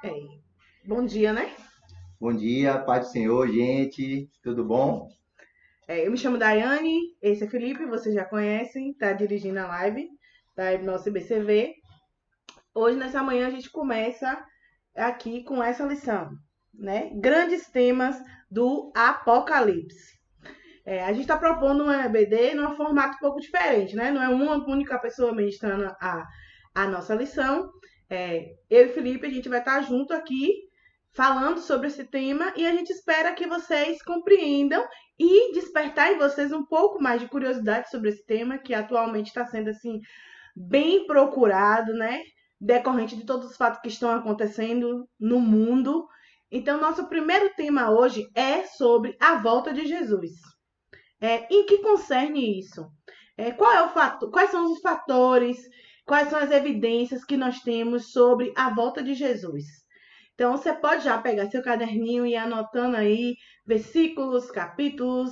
É, bom dia, né? Bom dia, paz do Senhor, gente. Tudo bom? Eu me chamo Daiane, esse é Felipe, vocês já conhecem, tá dirigindo a live da nossa IBCV. Hoje, nessa manhã, a gente começa aqui com essa lição, né? Grandes temas do Apocalipse. A gente está propondo um EBD num formato um pouco diferente, né? Não é uma única pessoa ministrando a nossa lição. Eu e Felipe, a gente vai estar junto aqui falando sobre esse tema e a gente espera que vocês compreendam e despertar em vocês um pouco mais de curiosidade sobre esse tema que atualmente está sendo assim bem procurado, né? Decorrente de todos os fatos que estão acontecendo no mundo. Então, nosso primeiro tema hoje é sobre a volta de Jesus. Em que concerne isso? Qual é o fator, quais são os fatores, quais são as evidências que nós temos sobre a volta de Jesus? Então, você pode já pegar seu caderninho e ir anotando aí versículos, capítulos,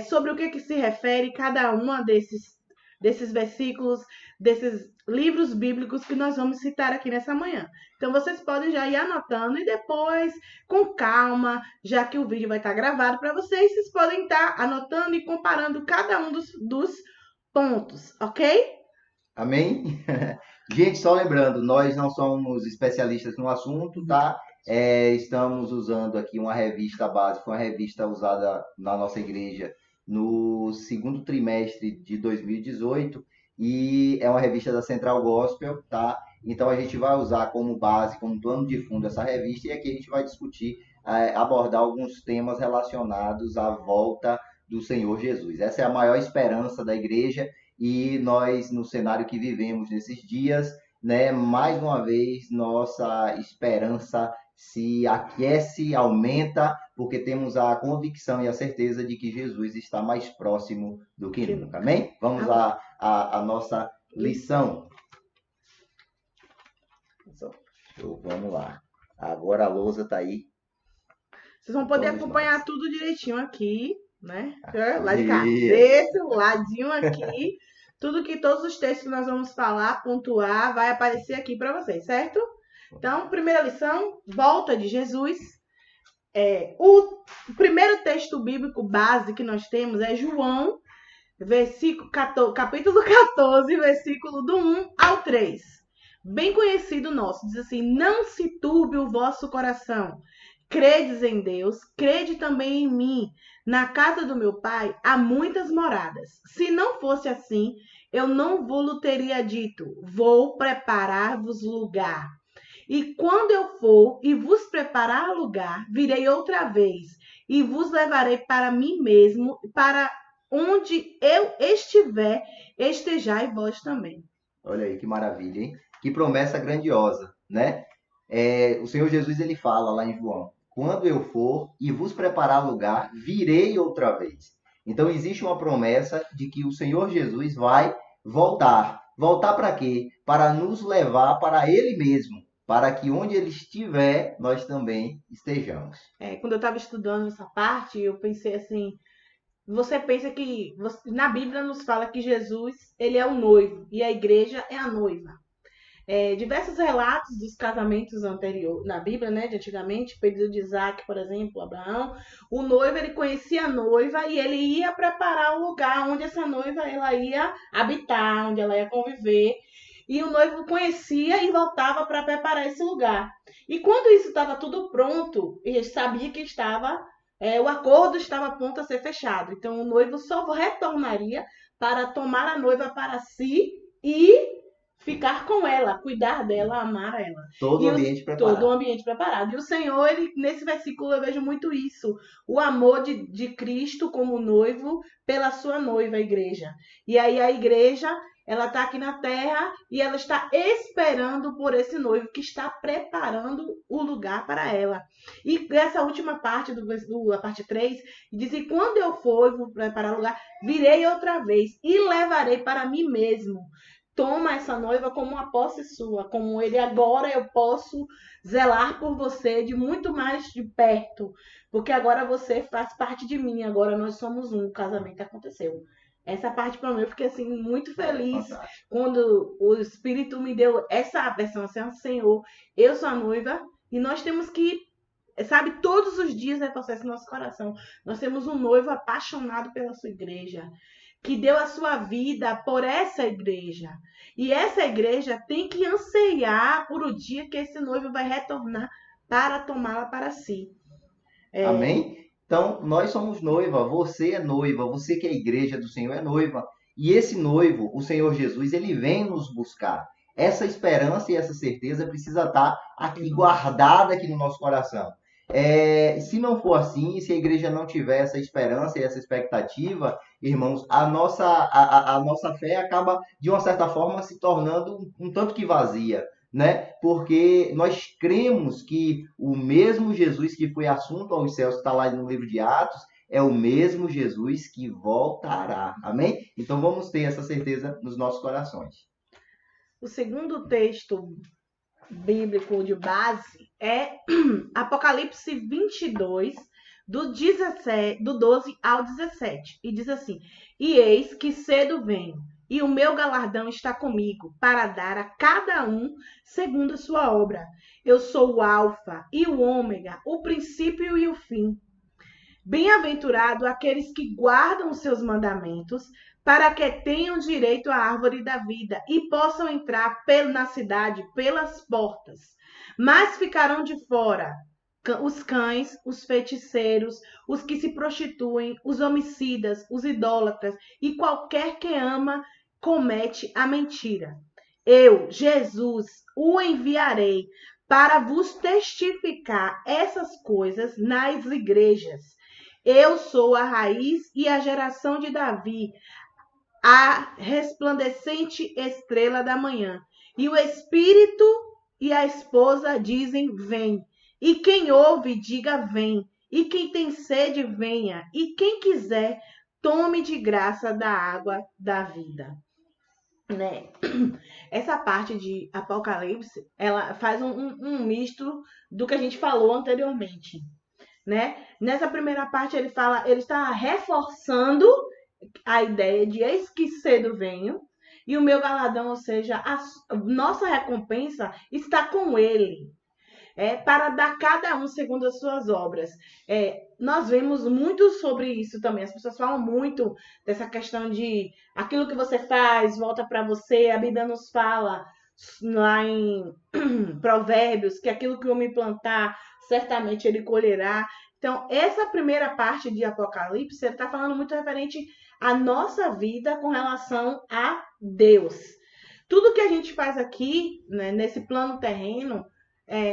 sobre o que se refere cada uma desses versículos, desses livros bíblicos que nós vamos citar aqui nessa manhã. Então, vocês podem já ir anotando e depois, com calma, já que o vídeo vai estar gravado para vocês, vocês podem estar anotando e comparando cada um dos pontos, ok? Amém? Gente, só lembrando, nós não somos especialistas no assunto, tá? Estamos usando aqui uma revista básica, uma revista usada na nossa igreja no segundo trimestre de 2018 e é uma revista da Central Gospel, tá? Então a gente vai usar como base, como plano de fundo essa revista e aqui a gente vai discutir, abordar alguns temas relacionados à volta do Senhor Jesus. Essa é a maior esperança da igreja e nós, no cenário que vivemos nesses dias, né, mais uma vez, nossa esperança se aquece, aumenta, porque temos a convicção e a certeza de que Jesus está mais próximo do que Que nunca. nunca. Amém? Vamos Amém. à nossa Lição. lição. Show, vamos lá. Agora a lousa está aí Vocês vão em poder todos acompanhar nós. tudo direitinho aqui, né? Lá de cá. Isso. Desse ladinho aqui, tudo que todos os textos que nós vamos falar, pontuar, vai aparecer aqui para vocês, certo? Então, primeira lição, volta de Jesus. O primeiro texto bíblico base que nós temos é João, capítulo 14, versículo do 1 ao 3. Bem conhecido nosso, diz assim: não se turbe o vosso coração. Credes em Deus, crede também em mim. Na casa do meu pai há muitas moradas. Se não fosse assim, eu não vou teria dito: vou preparar-vos lugar. E quando eu for e vos preparar lugar, virei outra vez e vos levarei para mim mesmo, para onde eu estiver, estejai vós também. Olha aí que maravilha, hein? Que promessa grandiosa, né? O Senhor Jesus ele fala lá em João: quando eu for e vos preparar lugar, virei outra vez. Então existe uma promessa de que o Senhor Jesus vai voltar. Voltar para quê? Para nos levar para Ele mesmo, para que onde Ele estiver, nós também estejamos. Quando eu estava estudando essa parte, eu pensei assim, você pensa que na Bíblia nos fala que Jesus ele é o noivo e a igreja é a noiva. Diversos relatos dos casamentos anteriores na Bíblia, né, de antigamente, período de Isaac, por exemplo, Abraão, o noivo ele conhecia a noiva e ele ia preparar o lugar onde essa noiva ela ia habitar, onde ela ia conviver. E o noivo conhecia e voltava para preparar esse lugar. E quando isso estava tudo pronto, ele sabia que o acordo estava pronto a ser fechado. Então o noivo só retornaria para tomar a noiva para si e ficar com ela, cuidar dela, amar ela. Todo o E ambiente todo o preparado. ambiente preparado. E o Senhor, ele, nesse versículo, eu vejo muito isso. O amor de Cristo como noivo pela sua noiva, a igreja. E aí a igreja, ela está aqui na terra e ela está esperando por esse noivo que está preparando o lugar para ela. E essa última parte a parte 3 diz: e quando eu for e vou preparar o lugar, virei outra vez e levarei para mim mesmo. Toma essa noiva como uma posse sua, como ele agora eu posso zelar por você de muito mais de perto, porque agora você faz parte de mim, agora nós somos um, o casamento aconteceu. Essa parte para mim eu fiquei assim muito É feliz fantástico. quando o Espírito me deu essa versão assim, Senhor, eu sou a noiva E nós temos que, sabe, todos os dias reforçar esse nosso coração. Nós temos um noivo apaixonado pela sua igreja, que deu a sua vida por essa igreja. E essa igreja tem que anseiar por o dia que esse noivo vai retornar para tomá-la para si. Amém? Então, nós somos noiva, você é noiva, você que é a igreja do Senhor é noiva. E esse noivo, o Senhor Jesus, ele vem nos buscar. Essa esperança e essa certeza precisa estar aqui guardada aqui no nosso coração. Se não for assim, se a igreja não tiver essa esperança e essa expectativa, irmãos, a nossa fé acaba, de uma certa forma, se tornando um tanto que vazia, né? Porque nós cremos que o mesmo Jesus que foi assunto aos céus, que está lá no livro de Atos, é o mesmo Jesus que voltará. Amém? Então vamos ter essa certeza nos nossos corações. O segundo texto bíblico de base é Apocalipse 22, do 12 ao 17. E diz assim: E eis que cedo venho, e o meu galardão está comigo, para dar a cada um segundo a sua obra. Eu sou o Alfa e o Ômega, o princípio e o fim. Bem-aventurado aqueles que guardam os seus mandamentos, para que tenham direito à árvore da vida e possam entrar na cidade pelas portas. Mas ficarão de fora os cães, os feiticeiros, os que se prostituem, os homicidas, os idólatras e qualquer que ama comete a mentira. Eu, Jesus, o enviarei para vos testificar essas coisas nas igrejas. Eu sou a raiz e a geração de Davi, a resplandecente estrela da manhã. E o Espírito e a esposa dizem: vem. E quem ouve, diga: vem. E quem tem sede, venha. E quem quiser, tome de graça da água da vida. Né? Essa parte de Apocalipse, ela faz um misto do que a gente falou anteriormente. Né? Nessa primeira parte ele está reforçando a ideia de eis que cedo venho e o meu galardão, ou seja, a nossa recompensa está com ele. Para dar cada um segundo as suas obras. Nós vemos muito sobre isso também. As pessoas falam muito dessa questão de aquilo que você faz volta para você. A Bíblia nos fala lá em Provérbios que aquilo que o homem plantar, certamente ele colherá. Então, essa primeira parte de Apocalipse, ele está falando muito referente à nossa vida com relação a Deus. Tudo que a gente faz aqui, né, nesse plano terreno,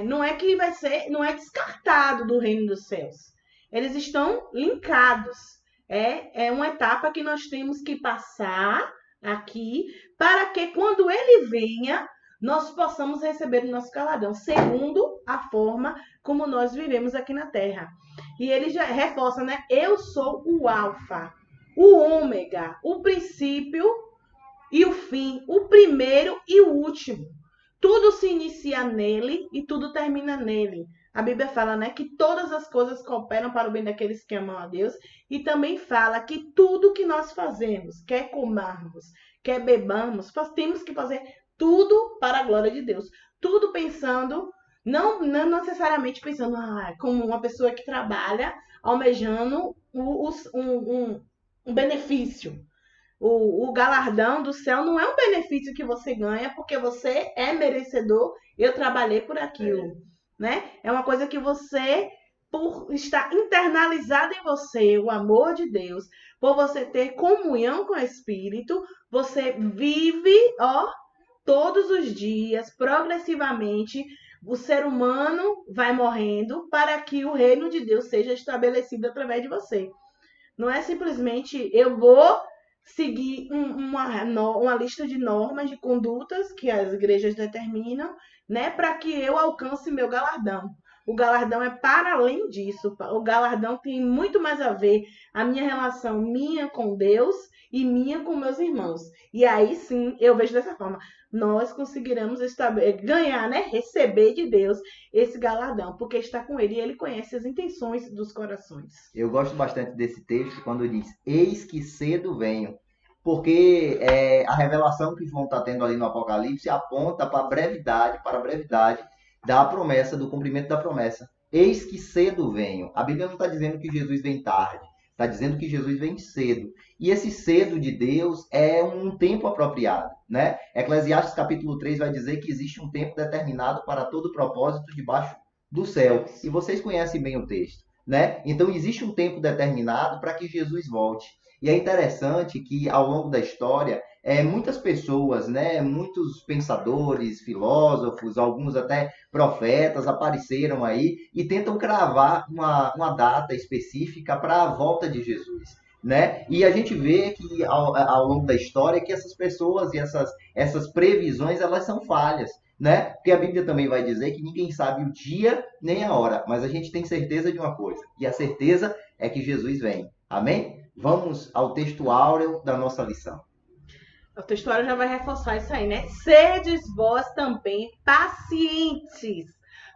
não é que não é descartado do reino dos céus. Eles estão linkados. É uma etapa que nós temos que passar aqui para que quando ele venha, nós possamos receber o nosso galardão, segundo a forma como nós vivemos aqui na Terra. E ele já reforça, né? Eu sou o Alfa, o Ômega, o princípio e o fim, o primeiro e o último. Tudo se inicia nele e tudo termina nele. A Bíblia fala, né, que todas as coisas cooperam para o bem daqueles que amam a Deus. E também fala que tudo que nós fazemos, quer comarmos, quer bebamos, temos que fazer tudo para a glória de Deus. Tudo pensando, não necessariamente pensando como uma pessoa que trabalha almejando um benefício. O galardão do céu não é um benefício que você ganha porque você é merecedor, eu trabalhei por aquilo, né? É uma coisa que você, por estar internalizado em você, o amor de Deus, por você ter comunhão com o Espírito, você vive, todos os dias, progressivamente, o ser humano vai morrendo para que o reino de Deus seja estabelecido através de você. Não é simplesmente eu vou seguir uma lista de normas, de condutas que as igrejas determinam, né, para que eu alcance meu galardão. O galardão é para além disso. O galardão tem muito mais a ver a minha relação minha com Deus e minha com meus irmãos. E aí sim, eu vejo dessa forma, nós conseguiremos ganhar, né, receber de Deus esse galardão, porque está com ele e ele conhece as intenções dos corações. Eu gosto bastante desse texto quando diz, eis que cedo venho. Porque a revelação que João está tendo ali no Apocalipse aponta para a brevidade da promessa, do cumprimento da promessa. Eis que cedo venho. A Bíblia não está dizendo que Jesus vem tarde, está dizendo que Jesus vem cedo. E esse cedo de Deus é um tempo apropriado, né? Eclesiastes capítulo 3 vai dizer que existe um tempo determinado para todo propósito debaixo do céu. E vocês conhecem bem o texto, né? Então existe um tempo determinado para que Jesus volte. E é interessante que ao longo da história, muitas pessoas, né, muitos pensadores, filósofos, alguns até profetas apareceram aí e tentam cravar uma data específica para a volta de Jesus. Né? E a gente vê que ao longo da história que essas pessoas e essas previsões elas são falhas, né? Porque a Bíblia também vai dizer que ninguém sabe o dia nem a hora, mas a gente tem certeza de uma coisa, e a certeza é que Jesus vem. Amém? Vamos ao texto áureo da nossa lição. O texto áureo já vai reforçar isso aí, né? Sedes vós também pacientes,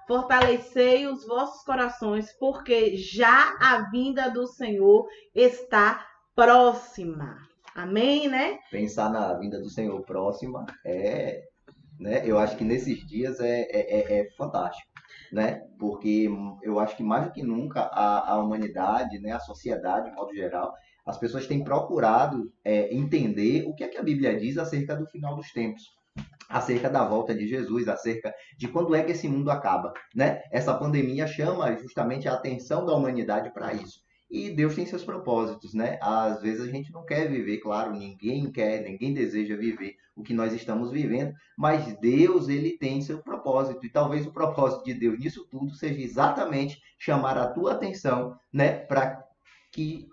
fortalecei os vossos corações, porque já a vinda do Senhor está próxima. Amém, né? Pensar na vinda do Senhor próxima né? Eu acho que nesses dias é fantástico, né? Porque eu acho que mais do que nunca a humanidade, né? A sociedade, de modo geral, as pessoas têm procurado entender o que é que a Bíblia diz acerca do final dos tempos, acerca da volta de Jesus, acerca de quando é que esse mundo acaba, né? Essa pandemia chama justamente a atenção da humanidade para isso. E Deus tem seus propósitos, né? Às vezes a gente não quer viver, claro, ninguém quer, ninguém deseja viver o que nós estamos vivendo, mas Deus, ele tem seu propósito. E talvez o propósito de Deus nisso tudo seja exatamente chamar a tua atenção, né, para que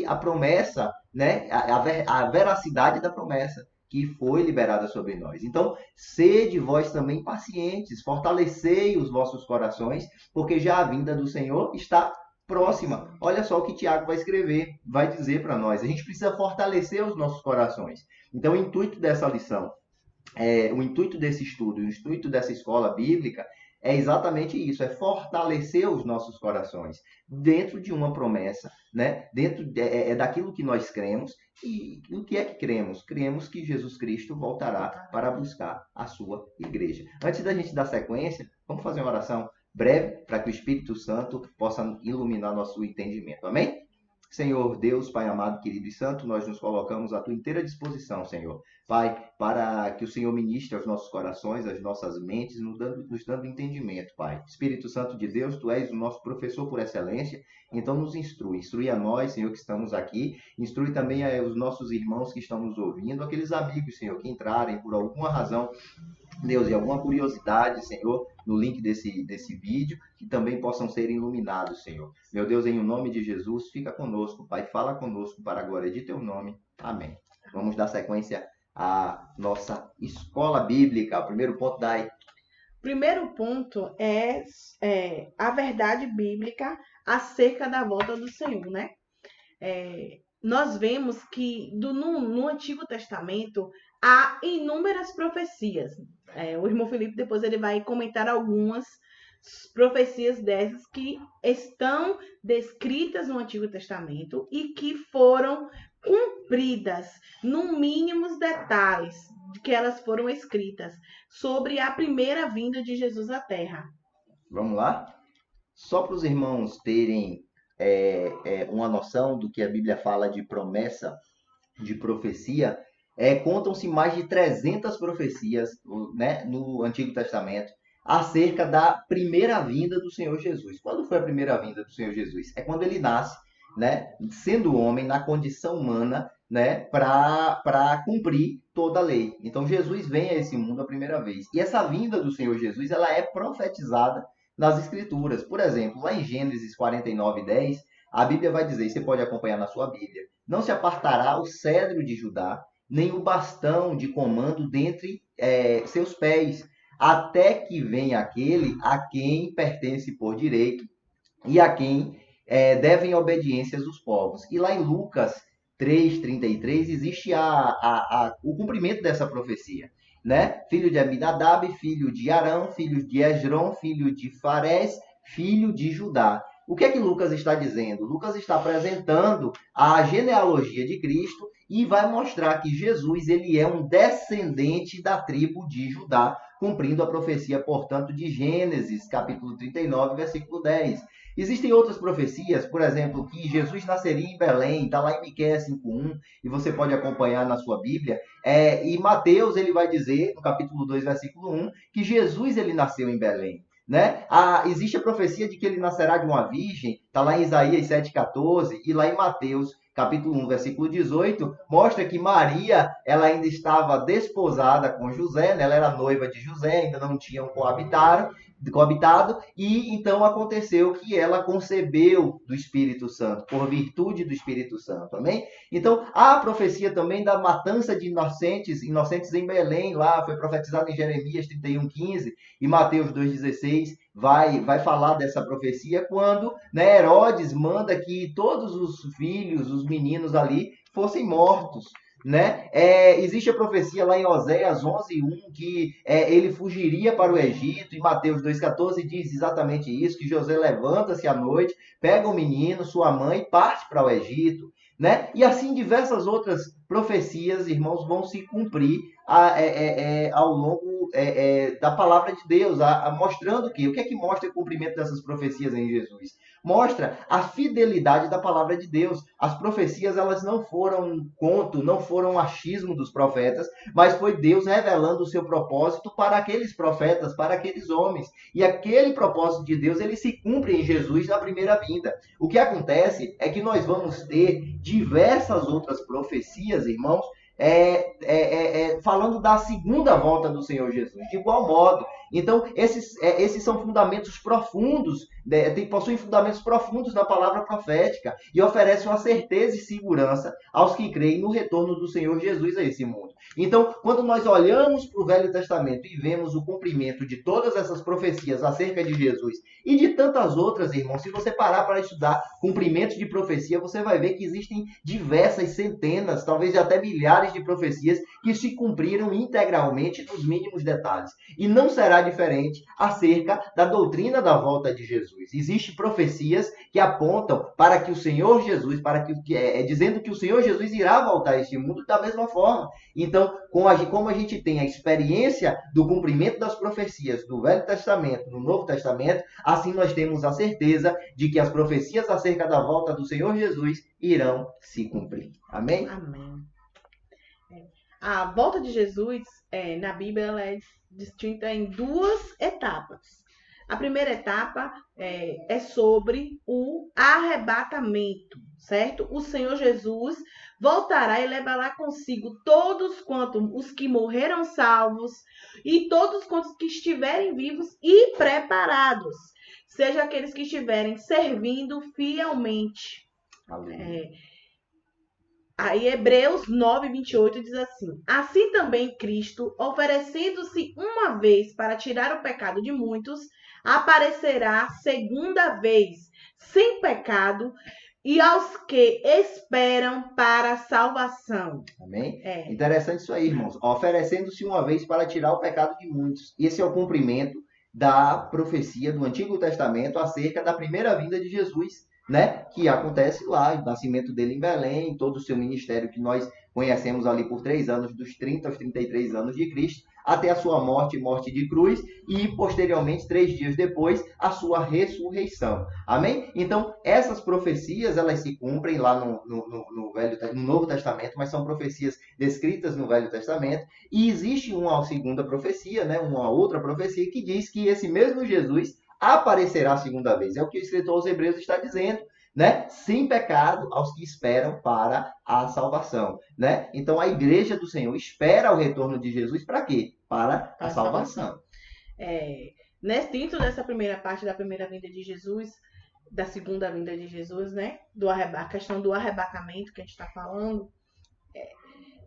a promessa, né, a veracidade da promessa que foi liberada sobre nós. Então, sede vós também pacientes, fortalecei os vossos corações, porque já a vinda do Senhor está próxima. Olha só o que Tiago vai escrever, vai dizer para nós. A gente precisa fortalecer os nossos corações. Então, o intuito dessa lição, o intuito desse estudo, o intuito dessa escola bíblica é exatamente isso, é fortalecer os nossos corações dentro de uma promessa, né? Dentro daquilo que nós cremos. E o que é que cremos? Cremos que Jesus Cristo voltará para buscar a sua igreja. Antes da gente dar sequência, vamos fazer uma oração breve para que o Espírito Santo possa iluminar nosso entendimento. Amém? Senhor Deus, Pai amado, querido e santo, nós nos colocamos à tua inteira disposição, Senhor. Pai, para que o Senhor ministre aos nossos corações, às nossas mentes, nos dando entendimento, Pai. Espírito Santo de Deus, Tu és o nosso professor por excelência, então nos instrui. Instrui a nós, Senhor, que estamos aqui. Instrui também os nossos irmãos que estão nos ouvindo, aqueles amigos, Senhor, que entrarem por alguma razão, Deus, e alguma curiosidade, Senhor, no link desse vídeo, que também possam ser iluminados, Senhor. Meu Deus, em nome de Jesus, fica conosco, Pai, fala conosco para a glória de Teu nome. Amém. Vamos dar sequência à nossa escola bíblica. O primeiro ponto, Dai. Primeiro ponto é a verdade bíblica acerca da volta do Senhor, né? Nós vemos que no Antigo Testamento há inúmeras profecias. O irmão Felipe depois ele vai comentar algumas profecias dessas que estão descritas no Antigo Testamento e que foram cumpridas no mínimos detalhes de que elas foram escritas sobre a primeira vinda de Jesus à Terra. Vamos lá? Só para os irmãos terem uma noção do que a Bíblia fala de promessa, de profecia, contam-se mais de 300 profecias, né, no Antigo Testamento acerca da primeira vinda do Senhor Jesus. Quando foi a primeira vinda do Senhor Jesus? É quando ele nasce, né, sendo homem, na condição humana, né, para cumprir toda a lei. Então Jesus vem a esse mundo a primeira vez. E essa vinda do Senhor Jesus, ela é profetizada nas Escrituras. Por exemplo, lá em Gênesis 49:10, a Bíblia vai dizer, você pode acompanhar na sua Bíblia, não se apartará o cedro de Judá, nem o bastão de comando dentre seus pés, até que venha aquele a quem pertence por direito e a quem devem obediências os povos. E lá em Lucas 3:33 existe o cumprimento dessa profecia, né? Filho de Aminadab, filho de Arão, filho de Esrom, filho de Farés, filho de Judá. O que é que Lucas está dizendo? Lucas está apresentando a genealogia de Cristo e vai mostrar que Jesus ele é um descendente da tribo de Judá, cumprindo a profecia, portanto, de Gênesis, capítulo 39, versículo 10. Existem outras profecias, por exemplo, que Jesus nasceria em Belém, está lá em Miqueias 5:1, e você pode acompanhar na sua Bíblia. E Mateus ele vai dizer, no capítulo 2, versículo 1, que Jesus ele nasceu em Belém. Né? Existe a profecia de que ele nascerá de uma virgem, está lá em Isaías 7,14, e lá em Mateus, capítulo 1, versículo 18, mostra que Maria ela ainda estava desposada com José, né? Ela era noiva de José, ainda não tinham coabitado, e então aconteceu que ela concebeu do Espírito Santo, por virtude do Espírito Santo, amém? Então, há a profecia também da matança de inocentes em Belém, lá foi profetizado em Jeremias 31:15, e Mateus 2,16 vai falar dessa profecia quando, né, Herodes manda que todos os filhos, os meninos ali, fossem mortos. Né? Existe a profecia lá em Oséias 11:1 que ele fugiria para o Egito, e Mateus 2,14 diz exatamente isso, que José levanta-se à noite, pega o menino, sua mãe e parte para o Egito. Né? E assim diversas outras profecias, irmãos, vão se cumprir ao longo da palavra de Deus, mostrando o quê? O que é que mostra o cumprimento dessas profecias em Jesus? Mostra a fidelidade da palavra de Deus. As profecias, elas não foram conto, não foram achismo dos profetas, mas foi Deus revelando o seu propósito para aqueles profetas, para aqueles homens. E aquele propósito de Deus, ele se cumpre em Jesus na primeira vinda. O que acontece é que nós vamos ter diversas outras profecias, irmãos, falando da segunda volta do Senhor Jesus, de igual modo. Então, esses são fundamentos profundos, possuem fundamentos profundos na palavra profética e oferecem uma certeza e segurança aos que creem no retorno do Senhor Jesus a esse mundo. Então, quando nós olhamos para o Velho Testamento e vemos o cumprimento de todas essas profecias acerca de Jesus e de tantas outras, irmãos, se você parar para estudar cumprimento de profecia, você vai ver que existem diversas centenas, talvez até milhares de profecias que se cumpriram integralmente nos mínimos detalhes. E não será diferente acerca da doutrina da volta de Jesus. Existem profecias que apontam para que o Senhor Jesus, dizendo que o Senhor Jesus irá voltar a este mundo da mesma forma. Então, como a gente tem a experiência do cumprimento das profecias do Velho Testamento, no Novo Testamento, assim nós temos a certeza de que as profecias acerca da volta do Senhor Jesus irão se cumprir. Amém? Amém. A volta de Jesus, na Bíblia, ela é distinta em duas etapas. A primeira etapa é sobre o arrebatamento, certo? O Senhor Jesus voltará e levará consigo todos quanto os que morreram salvos e todos quantos que estiverem vivos e preparados, seja aqueles que estiverem servindo fielmente. Aí Hebreus 9:28 diz assim: assim também Cristo, oferecendo-se uma vez para tirar o pecado de muitos, aparecerá segunda vez, sem pecado, e aos que esperam para a salvação. Amém? Interessante isso aí, irmãos. Oferecendo-se uma vez para tirar o pecado de muitos. Esse é o cumprimento da profecia do Antigo Testamento acerca da primeira vinda de Jesus, né? Que acontece lá, o nascimento dele em Belém, todo o seu ministério que nós conhecemos ali por 3 anos, dos 30 aos 33 anos de Cristo, até a sua morte de cruz, e posteriormente, 3 dias depois, a sua ressurreição. Amém? Então, essas profecias, elas se cumprem lá no Novo Testamento, mas são profecias descritas no Velho Testamento, e existe uma segunda profecia, né? Uma outra profecia que diz que esse mesmo Jesus aparecerá a segunda vez. É o que o escritor aos Hebreus está dizendo, né? Sem pecado aos que esperam para a salvação, né? Então a igreja do Senhor espera o retorno de Jesus para quê? Para a salvação. Dentro dessa primeira parte da primeira vinda de Jesus, da segunda vinda de Jesus, né? A questão do arrebatamento que a gente está falando.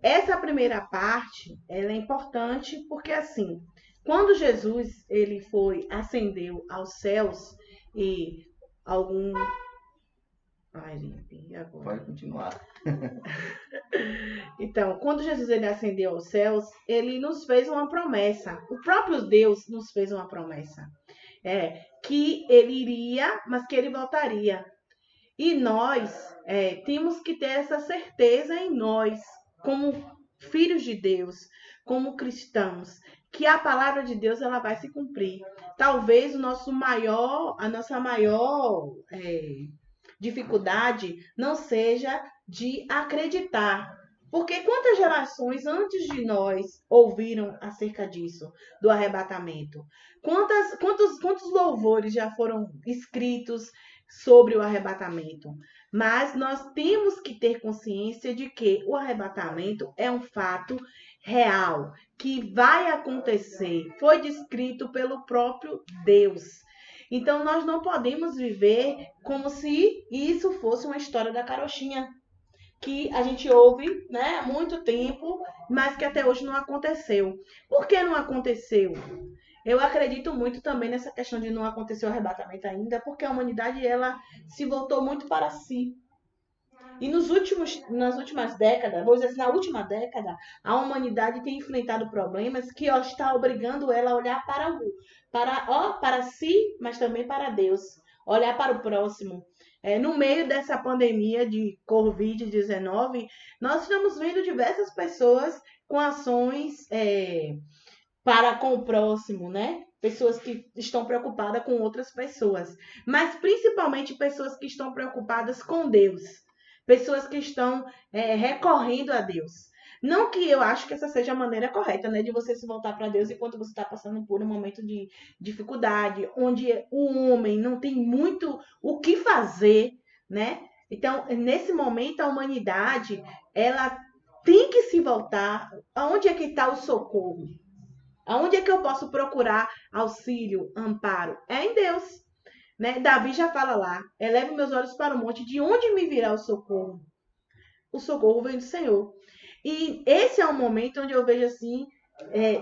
Essa primeira parte, ela é importante porque assim, quando Jesus ele ascendeu aos céus e algum... e agora? Pode continuar. Então, quando Jesus ele ascendeu aos céus, ele nos fez uma promessa. O próprio Deus nos fez uma promessa. Que ele iria, mas que ele voltaria. E nós temos que ter essa certeza em nós. como filhos de Deus, como cristãos, que a palavra de Deus ela vai se cumprir. Talvez a nossa maior dificuldade não seja de acreditar. Porque quantas gerações antes de nós ouviram acerca disso, do arrebatamento? Quantos louvores já foram escritos sobre o arrebatamento? Mas nós temos que ter consciência de que o arrebatamento é um fato real, que vai acontecer. Foi descrito pelo próprio Deus. Então nós não podemos viver como se isso fosse uma história da carochinha, que a gente ouve, né, há muito tempo, mas que até hoje não aconteceu. Por que não aconteceu? Eu acredito muito também nessa questão de não acontecer o arrebatamento ainda, porque a humanidade ela se voltou muito para si. E nas últimas décadas, vou dizer assim, na última década, a humanidade tem enfrentado problemas que está obrigando ela a olhar para si, mas também para Deus. Olhar para o próximo. No meio dessa pandemia de Covid-19, nós estamos vendo diversas pessoas com ações para com o próximo, né? Pessoas que estão preocupadas com outras pessoas, mas principalmente pessoas que estão preocupadas com Deus. Pessoas que estão recorrendo a Deus. Não que eu acho que essa seja a maneira correta, né? De você se voltar para Deus enquanto você está passando por um momento de dificuldade, onde o homem não tem muito o que fazer, né? Então, nesse momento, a humanidade, ela tem que se voltar. Aonde é que está o socorro? Aonde é que eu posso procurar auxílio, amparo? É em Deus. Né? Davi já fala lá, eleve meus olhos para o monte, de onde me virá o socorro? O socorro vem do Senhor. E esse é um momento onde eu vejo assim,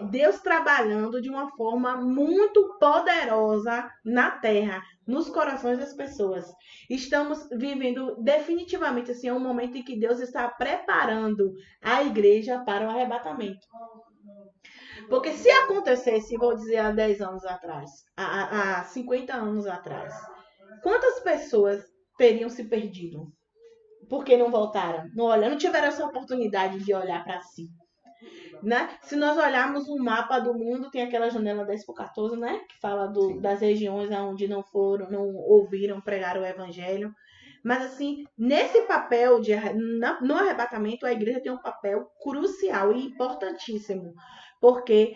Deus trabalhando de uma forma muito poderosa na terra, nos corações das pessoas. Estamos vivendo definitivamente assim, um momento em que Deus está preparando a igreja para o arrebatamento. Porque se acontecesse, vou dizer, há 10 anos atrás, há 50 anos atrás, quantas pessoas teriam se perdido? Porque não voltaram, não tiveram essa oportunidade de olhar para si. Né? Se nós olharmos o mapa do mundo, tem aquela janela 10x14, né? Que fala das regiões onde não ouviram, pregaram o evangelho. Mas assim, nesse papel no arrebatamento, a igreja tem um papel crucial e importantíssimo. Porque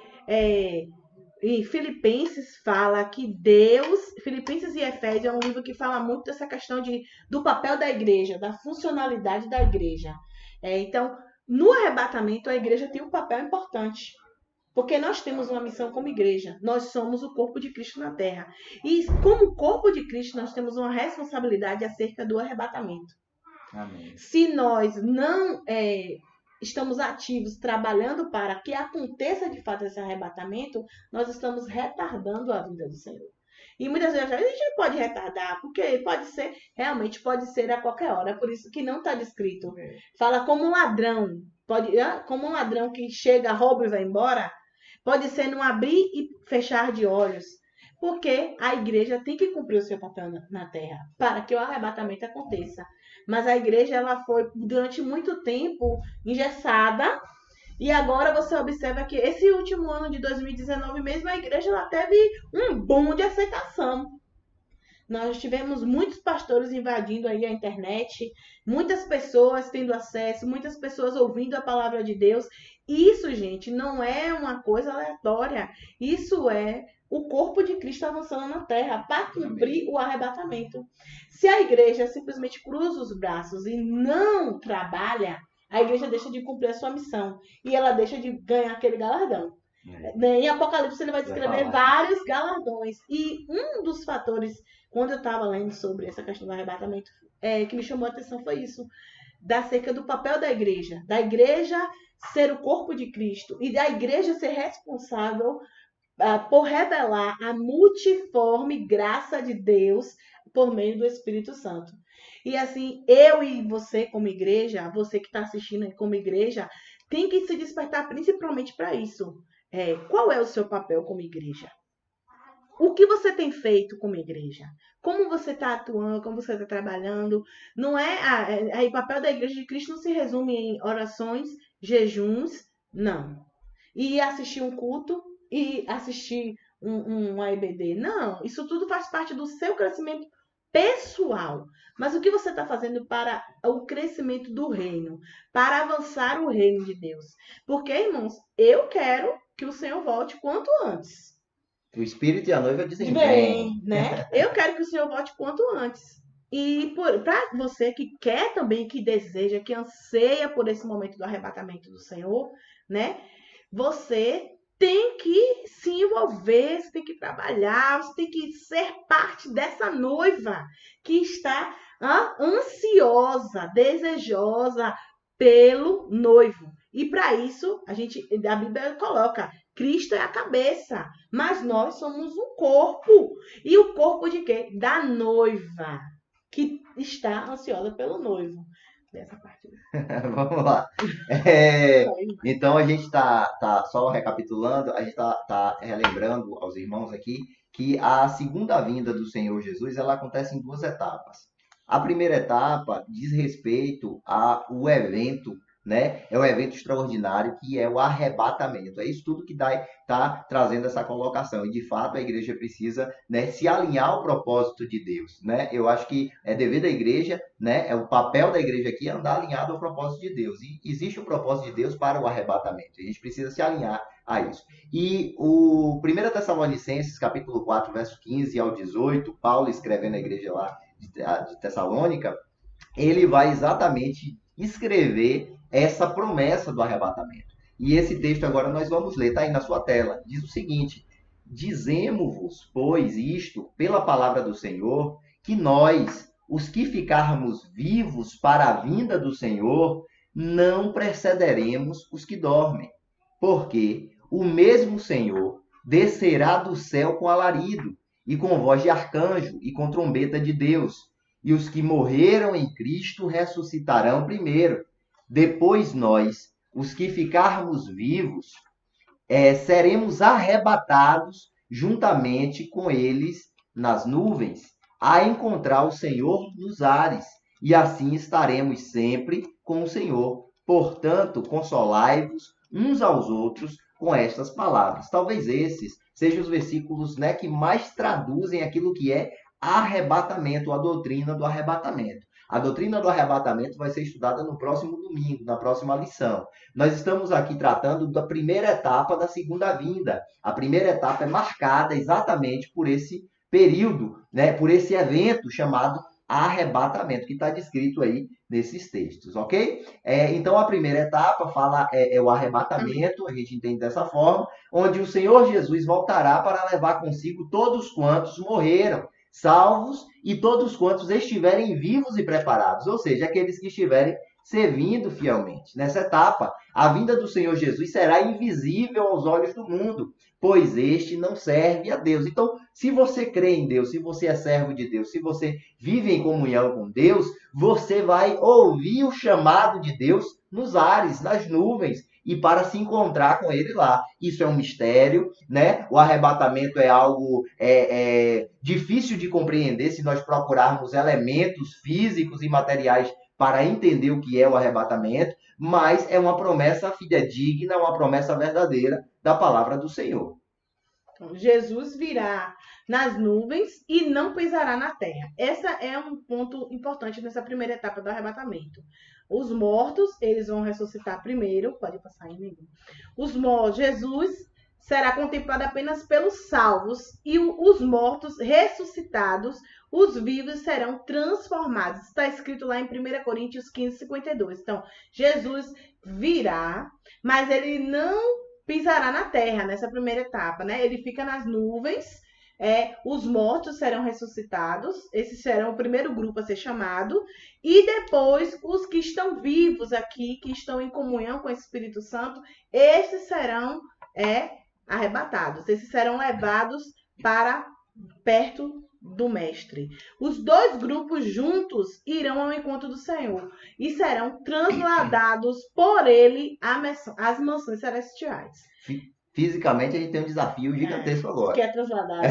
em Filipenses fala que Deus, Filipenses e Efésios é um livro que fala muito dessa questão do papel da igreja, da funcionalidade da igreja. Então, no arrebatamento, a igreja tem um papel importante. Porque nós temos uma missão como igreja. Nós somos o corpo de Cristo na terra. E como corpo de Cristo, nós temos uma responsabilidade acerca do arrebatamento. Amém. Se nós não estamos ativos, trabalhando para que aconteça de fato esse arrebatamento, nós estamos retardando a vida do Senhor. E muitas vezes a gente não pode retardar, porque realmente pode ser a qualquer hora. É por isso que não está descrito. Fala como um ladrão. Como um ladrão que chega, rouba e vai embora. Pode ser não abrir e fechar de olhos. Porque a igreja tem que cumprir o seu papel na terra, para que o arrebatamento aconteça. Mas a igreja ela foi, durante muito tempo, engessada. E agora você observa que esse último ano de 2019 mesmo, a igreja ela teve um boom de aceitação. Nós tivemos muitos pastores invadindo aí a internet, muitas pessoas tendo acesso, muitas pessoas ouvindo a palavra de Deus. Isso, gente, não é uma coisa aleatória. Isso é o corpo de Cristo avançando na terra para cumprir o arrebatamento. Se a igreja simplesmente cruza os braços e não trabalha, a igreja deixa de cumprir a sua missão e ela deixa de ganhar aquele galardão. Em Apocalipse ele vai descrever vários galardões. E um dos fatores, quando eu estava lendo sobre essa questão do arrebatamento, que me chamou a atenção foi isso. Acerca do papel da igreja ser o corpo de Cristo e da igreja ser responsável por revelar a multiforme graça de Deus por meio do Espírito Santo. E assim, eu e você como igreja, você que está assistindo aí como igreja, tem que se despertar principalmente para isso. Qual é o seu papel como igreja? O que você tem feito como igreja? Como você está atuando, como você está trabalhando? Não o papel da igreja de Cristo não se resume em orações jejuns, não. E assistir um culto e assistir um AEBD, não. Isso tudo faz parte do seu crescimento pessoal. Mas o que você está fazendo para o crescimento do reino, para avançar o reino de Deus? Porque, irmãos, eu quero que o Senhor volte quanto antes. O Espírito e a noiva dizem Bem, né? Eu quero que o Senhor volte quanto antes. E para você que quer também, que deseja, que anseia por esse momento do arrebatamento do Senhor, né? Você tem que se envolver, você tem que trabalhar, você tem que ser parte dessa noiva que está ansiosa, desejosa pelo noivo. E para isso, a Bíblia coloca, Cristo é a cabeça, mas nós somos um corpo. E o corpo de quê? Da noiva, que está ansiosa pelo noivo. Dessa parte. Vamos lá. Então a gente tá só recapitulando, a gente tá relembrando aos irmãos aqui que a segunda vinda do Senhor Jesus ela acontece em duas etapas. A primeira etapa diz respeito ao evento, né? É o evento extraordinário que é o arrebatamento. É isso tudo que tá trazendo essa colocação. E de fato a igreja precisa, né, se alinhar ao propósito de Deus, né? Eu acho que é dever da igreja, né? É o papel da igreja aqui andar alinhado ao propósito de Deus. E existe o propósito de Deus para o arrebatamento. A gente precisa se alinhar a isso. E o 1 Tessalonicenses, capítulo 4, verso 15 ao 18, Paulo escrevendo a igreja lá de Tessalônica, ele vai exatamente escrever essa promessa do arrebatamento. E esse texto agora nós vamos ler, está aí na sua tela. Diz o seguinte: dizemo-vos, pois, isto, pela palavra do Senhor, que nós, os que ficarmos vivos para a vinda do Senhor, não precederemos os que dormem. Porque o mesmo Senhor descerá do céu com alarido, e com voz de arcanjo, e com trombeta de Deus. E os que morreram em Cristo ressuscitarão primeiro. Depois nós, os que ficarmos vivos, seremos arrebatados juntamente com eles nas nuvens, a encontrar o Senhor nos ares. E assim estaremos sempre com o Senhor. Portanto, consolai-vos uns aos outros com estas palavras. Talvez esses sejam os versículos, né, que mais traduzem aquilo que é arrebatamento, a doutrina do arrebatamento. A doutrina do arrebatamento vai ser estudada no próximo domingo, na próxima lição. Nós estamos aqui tratando da primeira etapa da segunda vinda. A primeira etapa é marcada exatamente por esse período, né, por esse evento chamado arrebatamento, que está descrito aí nesses textos, ok? Então, a primeira etapa fala o arrebatamento, a gente entende dessa forma, onde o Senhor Jesus voltará para levar consigo todos quantos morreram, salvos, e todos quantos estiverem vivos e preparados, ou seja, aqueles que estiverem servindo fielmente. Nessa etapa, a vinda do Senhor Jesus será invisível aos olhos do mundo, pois este não serve a Deus. Então, se você crê em Deus, se você é servo de Deus, se você vive em comunhão com Deus, você vai ouvir o chamado de Deus nos ares, nas nuvens, e para se encontrar com ele lá. Isso é um mistério, né? O arrebatamento é algo difícil de compreender se nós procurarmos elementos físicos e materiais para entender o que é o arrebatamento, mas é uma promessa fidedigna, uma promessa verdadeira da palavra do Senhor. Então, Jesus virá nas nuvens e não pisará na terra. Esse é um ponto importante nessa primeira etapa do arrebatamento. Os mortos, eles vão ressuscitar primeiro. Pode passar aí, amigo. Os mortos, Jesus será contemplado apenas pelos salvos e os mortos ressuscitados, os vivos serão transformados. Está escrito lá em 1 Coríntios 15, 52. Então, Jesus virá, mas ele não pisará na terra nessa primeira etapa, né? Ele fica nas nuvens, os mortos serão ressuscitados, esses serão o primeiro grupo a ser chamado, e depois os que estão vivos aqui, que estão em comunhão com o Espírito Santo, esses serão arrebatados, esses serão levados para perto do Mestre. Os dois grupos juntos irão ao encontro do Senhor e serão transladados por ele às mansões celestiais. Fisicamente a gente tem um desafio gigantesco agora. Que é transladado.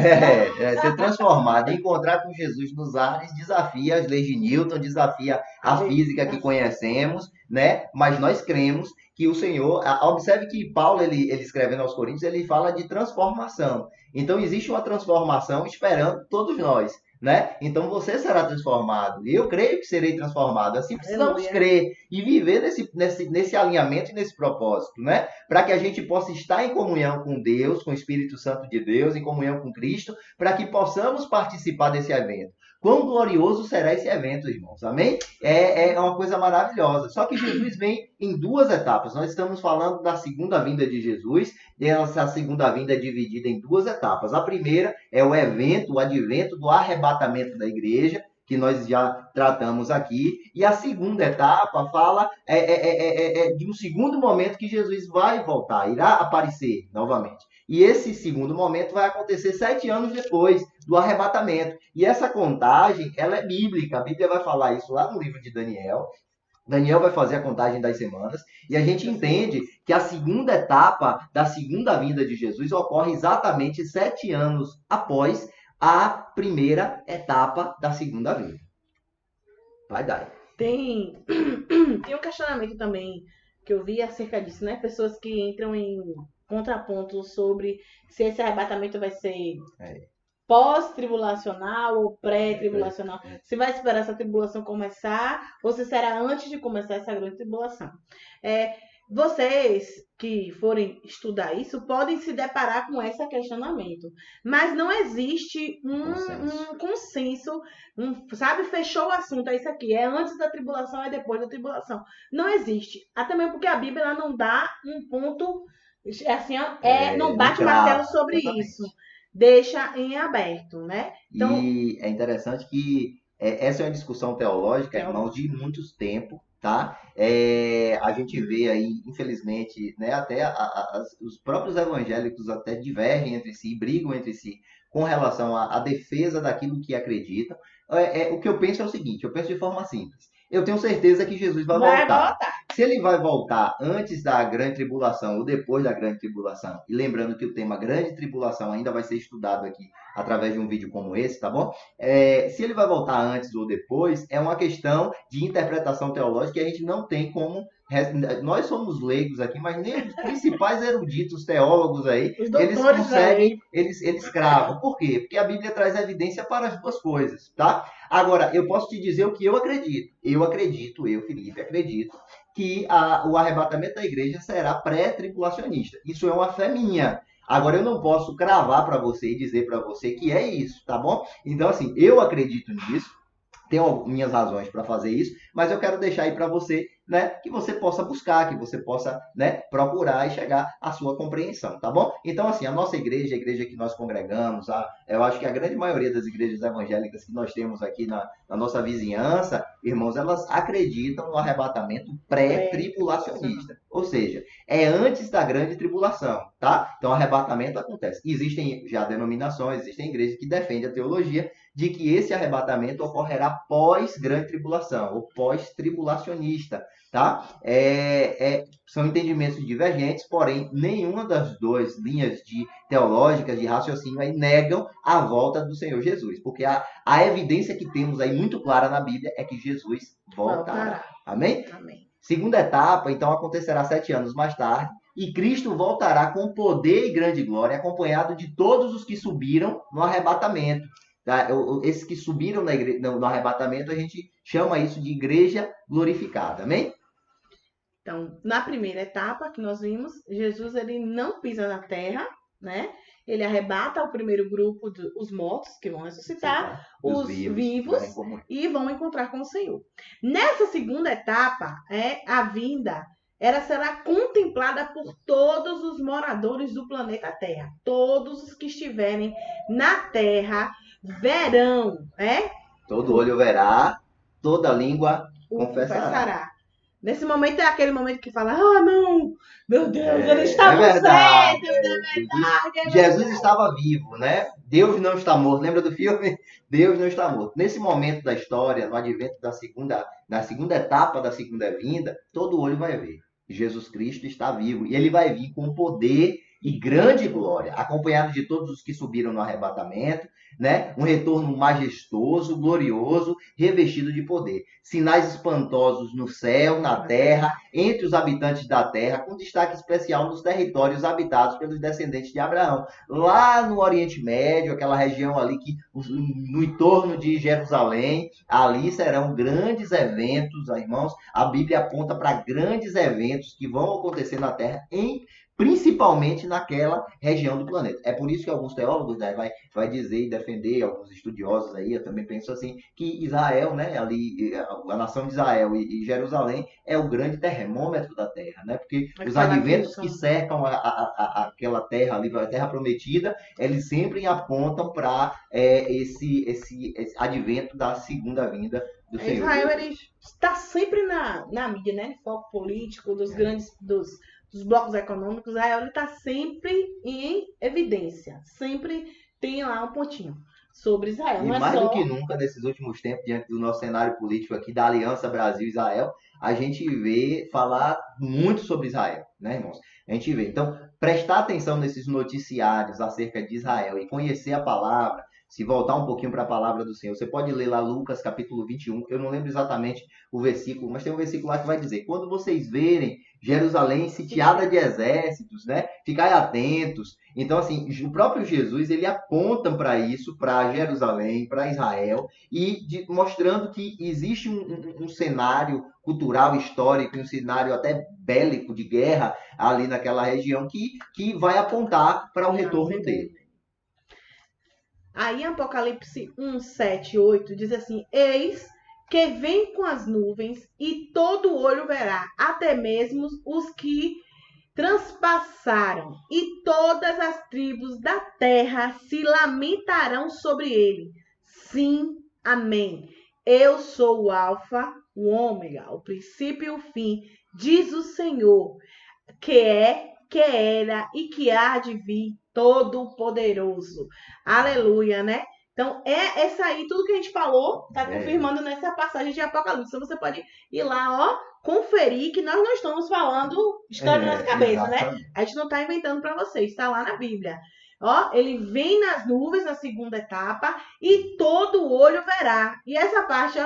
Ser transformado, encontrar com Jesus nos ares, desafia as leis de Newton, desafia a física que conhecemos, né? Mas nós cremos que o Senhor, observe que Paulo, ele escrevendo aos Coríntios, ele fala de transformação. Então existe uma transformação esperando todos nós, né? Então você será transformado. Eu creio que serei transformado. Assim precisamos crer e viver nesse alinhamento e nesse propósito, né? Para que a gente possa estar em comunhão com Deus, com o Espírito Santo de Deus, em comunhão com Cristo, para que possamos participar desse evento. Quão glorioso será esse evento, irmãos, amém? É uma coisa maravilhosa. Só que Jesus vem em duas etapas. Nós estamos falando da segunda vinda de Jesus, e essa segunda vinda é dividida em duas etapas. A primeira é o evento, o advento do arrebatamento da igreja, que nós já tratamos aqui. E a segunda etapa fala de um segundo momento que Jesus vai voltar, irá aparecer novamente. E esse segundo momento vai acontecer 7 anos depois do arrebatamento. E essa contagem, ela é bíblica. A Bíblia vai falar isso lá no livro de Daniel. Daniel vai fazer a contagem das semanas. E a gente entende que a segunda etapa da segunda vinda de Jesus ocorre exatamente 7 anos após a primeira etapa da segunda vinda. Vai dar. Tem um questionamento também que eu vi acerca disso, né? Pessoas que entram em contraponto sobre se esse arrebatamento vai ser pós-tribulacional ou pré-tribulacional. Se vai esperar essa tribulação começar ou se será antes de começar essa grande tribulação. Vocês que forem estudar isso podem se deparar com esse questionamento. Mas não existe um consenso, sabe? Fechou o assunto, é isso aqui. É antes da tribulação, é depois da tribulação. Não existe. Até mesmo porque a Bíblia ela não dá um ponto, assim, não bate martelo sobre isso. Deixa em aberto, né? Então, e é interessante que essa é uma discussão teológica, irmãos, de muitos tempos, tá? A gente vê aí, infelizmente, né, até os próprios evangélicos até divergem entre si, brigam entre si com relação à defesa daquilo que acreditam. O que eu penso é o seguinte, eu penso de forma simples. Eu tenho certeza que Jesus vai voltar. Se ele vai voltar antes da grande tribulação ou depois da grande tribulação, e lembrando que o tema grande tribulação ainda vai ser estudado aqui através de um vídeo como esse, tá bom? Se ele vai voltar antes ou depois, é uma questão de interpretação teológica que a gente não tem como... Nós somos leigos aqui, mas nem os principais eruditos teólogos aí, eles conseguem, eles cravam. Por quê? Porque a Bíblia traz evidência para as duas coisas, tá? Agora, eu posso te dizer o que eu acredito. Eu, Felipe, acredito que o arrebatamento da igreja será pré-tribulacionista. Isso é uma fé minha. Agora, eu não posso cravar para você e dizer para você que é isso, tá bom? Então, assim, eu acredito nisso. Tenho minhas razões para fazer isso, mas eu quero deixar aí para você, né, que você possa buscar, que você possa, né, procurar e chegar à sua compreensão, tá bom? Então, assim, a nossa igreja, a igreja que nós congregamos, eu acho que a grande maioria das igrejas evangélicas que nós temos aqui na nossa vizinhança, irmãos, elas acreditam no arrebatamento pré-tribulacionista. Ou seja, é antes da grande tribulação, tá? Então, o arrebatamento acontece. Existem já denominações, existem igrejas que defendem a teologia de que esse arrebatamento ocorrerá pós-grande tribulação, ou pós-tribulacionista, tá? São entendimentos divergentes, porém, nenhuma das duas linhas teológicas de raciocínio aí negam a volta do Senhor Jesus, porque a evidência que temos aí muito clara na Bíblia é que Jesus voltará. Amém? Amém. Segunda etapa, então, acontecerá 7 anos mais tarde, e Cristo voltará com poder e grande glória, acompanhado de todos os que subiram no arrebatamento. Tá? Esses que subiram no arrebatamento, a gente chama isso de igreja glorificada. Amém? Então, na primeira etapa que nós vimos, Jesus ele não pisa na terra, né? Ele arrebata o primeiro grupo dos mortos, que vão ressuscitar, os vivos e vão encontrar com o Senhor. Nessa segunda etapa, a vinda, ela será contemplada por todos os moradores do planeta Terra. Todos os que estiverem na Terra verão, Todo olho verá, toda língua confessará. Nesse momento é aquele momento que fala, não, meu Deus, ele estava certo, é verdade. Jesus estava vivo, né? Deus não está morto. Lembra do filme? Deus não está morto. Nesse momento da história, no advento da segunda etapa da segunda vinda, todo olho vai ver. Jesus Cristo está vivo. E ele vai vir com poder e grande glória, acompanhado de todos os que subiram no arrebatamento, né? Um retorno majestoso, glorioso, revestido de poder. Sinais espantosos no céu, na terra, entre os habitantes da terra, com destaque especial nos territórios habitados pelos descendentes de Abraão. Lá no Oriente Médio, aquela região ali que no entorno de Jerusalém, ali serão grandes eventos, irmãos. A Bíblia aponta para grandes eventos que vão acontecer na terra principalmente naquela região do planeta. É por isso que alguns teólogos, né, vai dizer e defender, alguns estudiosos aí, eu também penso assim, que Israel, né, ali, a nação de Israel e Jerusalém é o grande termômetro da terra, né, porque os adventos que cercam aquela terra ali, a terra prometida, eles sempre apontam para esse advento da segunda vinda do Senhor. Israel, ele está sempre na mídia, né, foco político, dos grandes, dos blocos econômicos. Israel está sempre em evidência, sempre tem lá um pontinho sobre Israel. E não é mais só... do que nunca, nesses últimos tempos, diante do nosso cenário político aqui, da Aliança Brasil-Israel, a gente vê falar muito sobre Israel, né, irmãos? A gente vê. Então, prestar atenção nesses noticiários acerca de Israel e conhecer a palavra, se voltar um pouquinho para a palavra do Senhor, você pode ler lá Lucas capítulo 21, eu não lembro exatamente o versículo, mas tem um versículo lá que vai dizer: quando vocês verem Jerusalém sitiada de exércitos, né? Ficai atentos. Então, assim, o próprio Jesus, ele aponta para isso, para Jerusalém, para Israel, e mostrando que existe um cenário cultural, histórico, um cenário até bélico, de guerra, ali naquela região, que vai apontar para o retorno dele. Aí, Apocalipse 1, 7, 8, diz assim: eis que vem com as nuvens, e todo olho verá, até mesmo os que transpassaram, e todas as tribos da terra se lamentarão sobre ele. Sim, amém. Eu sou o Alfa, o Ômega, o princípio e o fim, diz o Senhor, que é, que era e que há de vir, Todo-Poderoso. Aleluia, né? Então, é essa aí, tudo que a gente falou, está confirmando nessa passagem de Apocalipse. Então, você pode ir lá, ó, conferir que nós não estamos falando história na nossa cabeça, exatamente, né? A gente não está inventando para vocês, está lá na Bíblia. Ó, ele vem nas nuvens na segunda etapa e todo olho verá. E essa parte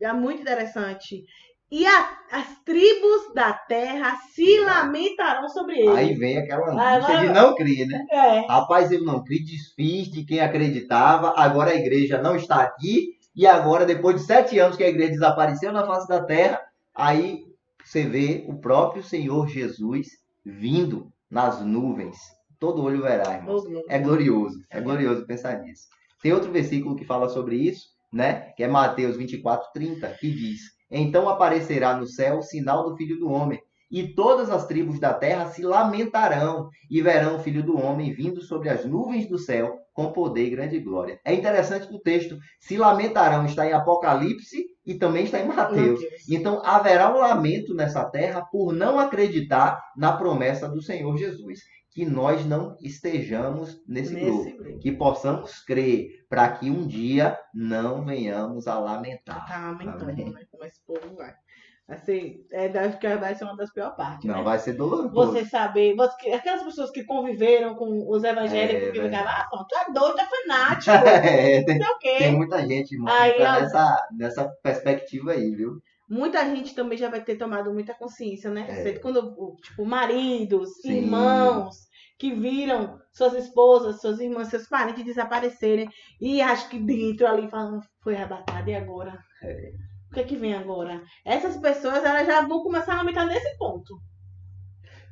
é muito interessante. E as tribos da terra se lamentarão sobre ele. Aí vem aquela angústia de não crer, né? Rapaz, eu não criei, desfiz de quem acreditava, agora a igreja não está aqui, e agora, depois de 7 anos que a igreja desapareceu na face da terra, aí você vê o próprio Senhor Jesus vindo nas nuvens. Todo olho verá, irmãos. É glorioso pensar nisso. Tem outro versículo que fala sobre isso, né? Que é Mateus 24:30, que diz: então aparecerá no céu o sinal do Filho do Homem, e todas as tribos da terra se lamentarão, e verão o Filho do Homem vindo sobre as nuvens do céu, com poder e grande glória. É interessante que o texto se lamentarão está em Apocalipse e também está em Mateus. Então haverá um lamento nessa terra por não acreditar na promessa do Senhor Jesus. Que nós não estejamos nesse grupo, que possamos crer, para que um dia não venhamos a lamentar. Tá lamentando, né? Como esse povo vai. Assim, acho que vai ser uma das piores partes. Não, né? vai ser doloroso. Você saber, aquelas pessoas que conviveram com os evangélicos, que ficavam, tu é doido, é fanático, não sei o quê. Tem muita gente, irmão, que tá nessa perspectiva aí, viu? Muita gente também já vai ter tomado muita consciência, né? Quando, tipo, maridos, sim, irmãos, que viram suas esposas, suas irmãs, seus parentes desaparecerem, e acho que dentro ali falando, foi arrebatado, e agora? O que é que vem agora? Essas pessoas, elas já vão começar a lamentar nesse ponto.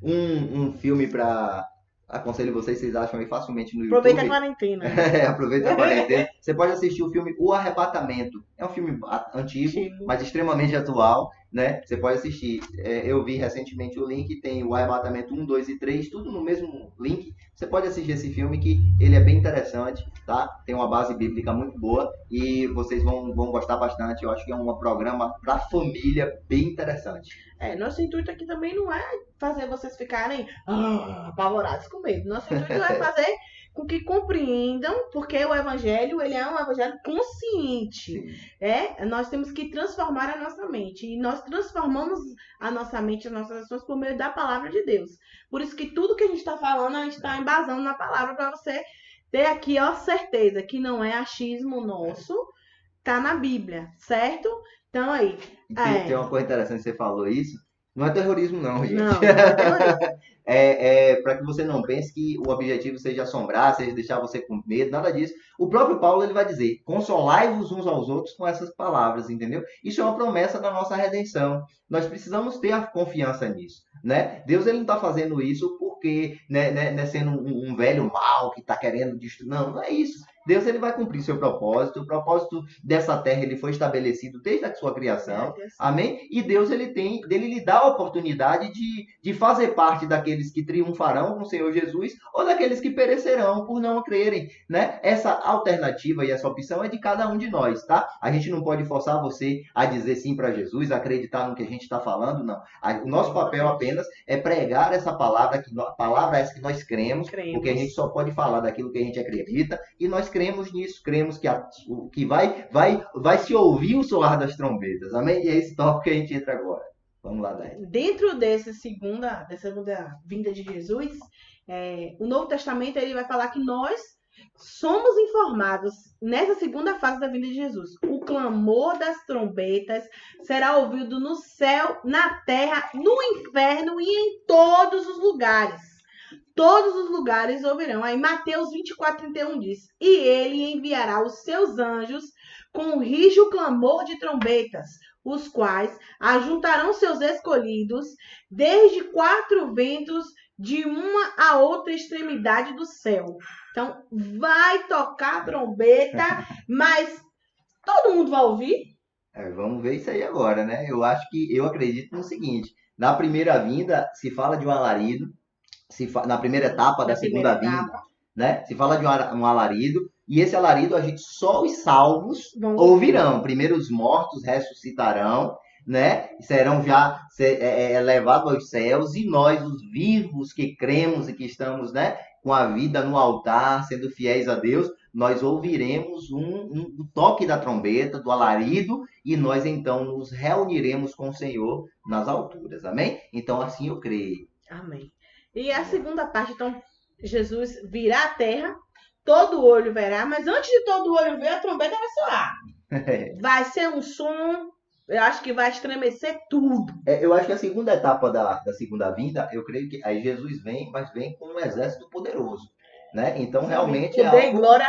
Um filme para... Aconselho vocês acham aí facilmente no YouTube. Aproveita a quarentena. Aproveita a quarentena. Você pode assistir o filme O Arrebatamento. É um filme antigo, mas extremamente atual, né? Você pode assistir. Eu vi recentemente o link, tem o Arrebatamento 1, 2 e 3, tudo no mesmo link. Você pode assistir esse filme que ele é bem interessante, tá? Tem uma base bíblica muito boa e vocês vão gostar bastante. Eu acho que é um programa para família bem interessante. Nosso intuito aqui também não é fazer vocês ficarem apavorados com medo. Nosso intuito é fazer com que compreendam, porque o evangelho, ele é um evangelho consciente. Nós temos que transformar a nossa mente. E nós transformamos a nossa mente, as nossas ações por meio da palavra de Deus. Por isso que tudo que a gente está falando, a gente está embasando na palavra para você ter aqui, ó, certeza que não é achismo nosso, tá na Bíblia, certo? Então aí. Tem uma coisa interessante, você falou isso. Não é terrorismo, não, gente. Não é terrorismo. Para que você não pense que o objetivo seja assombrar, seja deixar você com medo, nada disso. O próprio Paulo ele vai dizer: consolai-vos uns aos outros com essas palavras, entendeu? Isso é uma promessa da nossa redenção. Nós precisamos ter a confiança nisso, né? Deus ele não está fazendo isso porque né, sendo um velho mal que está querendo destruir. Não, não é isso. Deus ele vai cumprir seu propósito. O propósito dessa terra ele foi estabelecido desde a sua criação. Amém? E Deus ele lhe dá a oportunidade de fazer parte daqueles que triunfarão com o Senhor Jesus ou daqueles que perecerão por não crerem, né? Essa alternativa e essa opção é de cada um de nós, tá? A gente não pode forçar você a dizer sim para Jesus, a acreditar no que a gente está falando, não. O nosso papel apenas é pregar essa palavra, palavra essa que nós cremos, porque a gente só pode falar daquilo que a gente acredita e nós cremos nisso, cremos que vai se ouvir o soar das trombetas, amém? E é esse tópico que a gente entra agora. Vamos lá, Dai. Dentro dessa segunda vinda de Jesus, o Novo Testamento ele vai falar que nós somos informados nessa segunda fase da vinda de Jesus. O clamor das trombetas será ouvido no céu, na terra, no inferno e em todos os lugares. Todos os lugares ouvirão. Aí Mateus 24:31 diz: e ele enviará os seus anjos com um rijo clamor de trombetas, os quais ajuntarão seus escolhidos desde 4 ventos de uma a outra extremidade do céu. Então, vai tocar a trombeta, mas todo mundo vai ouvir? Vamos ver isso aí agora, né? Eu acredito no seguinte: na primeira vinda se fala de um alarido, na primeira etapa da segunda vinda, né? Se fala de um alarido, e esse alarido só os salvos ouvirão. Primeiro os mortos ressuscitarão, né? Serão já levados aos céus, e nós, os vivos que cremos e que estamos, né, com a vida no altar, sendo fiéis a Deus, nós ouviremos um toque da trombeta, do alarido, e nós então nos reuniremos com o Senhor nas alturas. Amém? Então assim eu creio. Amém. E a segunda parte, então, Jesus virá à terra, todo olho verá, mas antes de todo olho ver, a trombeta vai soar. Vai ser um som, eu acho que vai estremecer tudo. Eu acho que a segunda etapa da segunda vinda, eu creio que aí Jesus vem, mas vem com um exército poderoso, né? Então, realmente poder e glória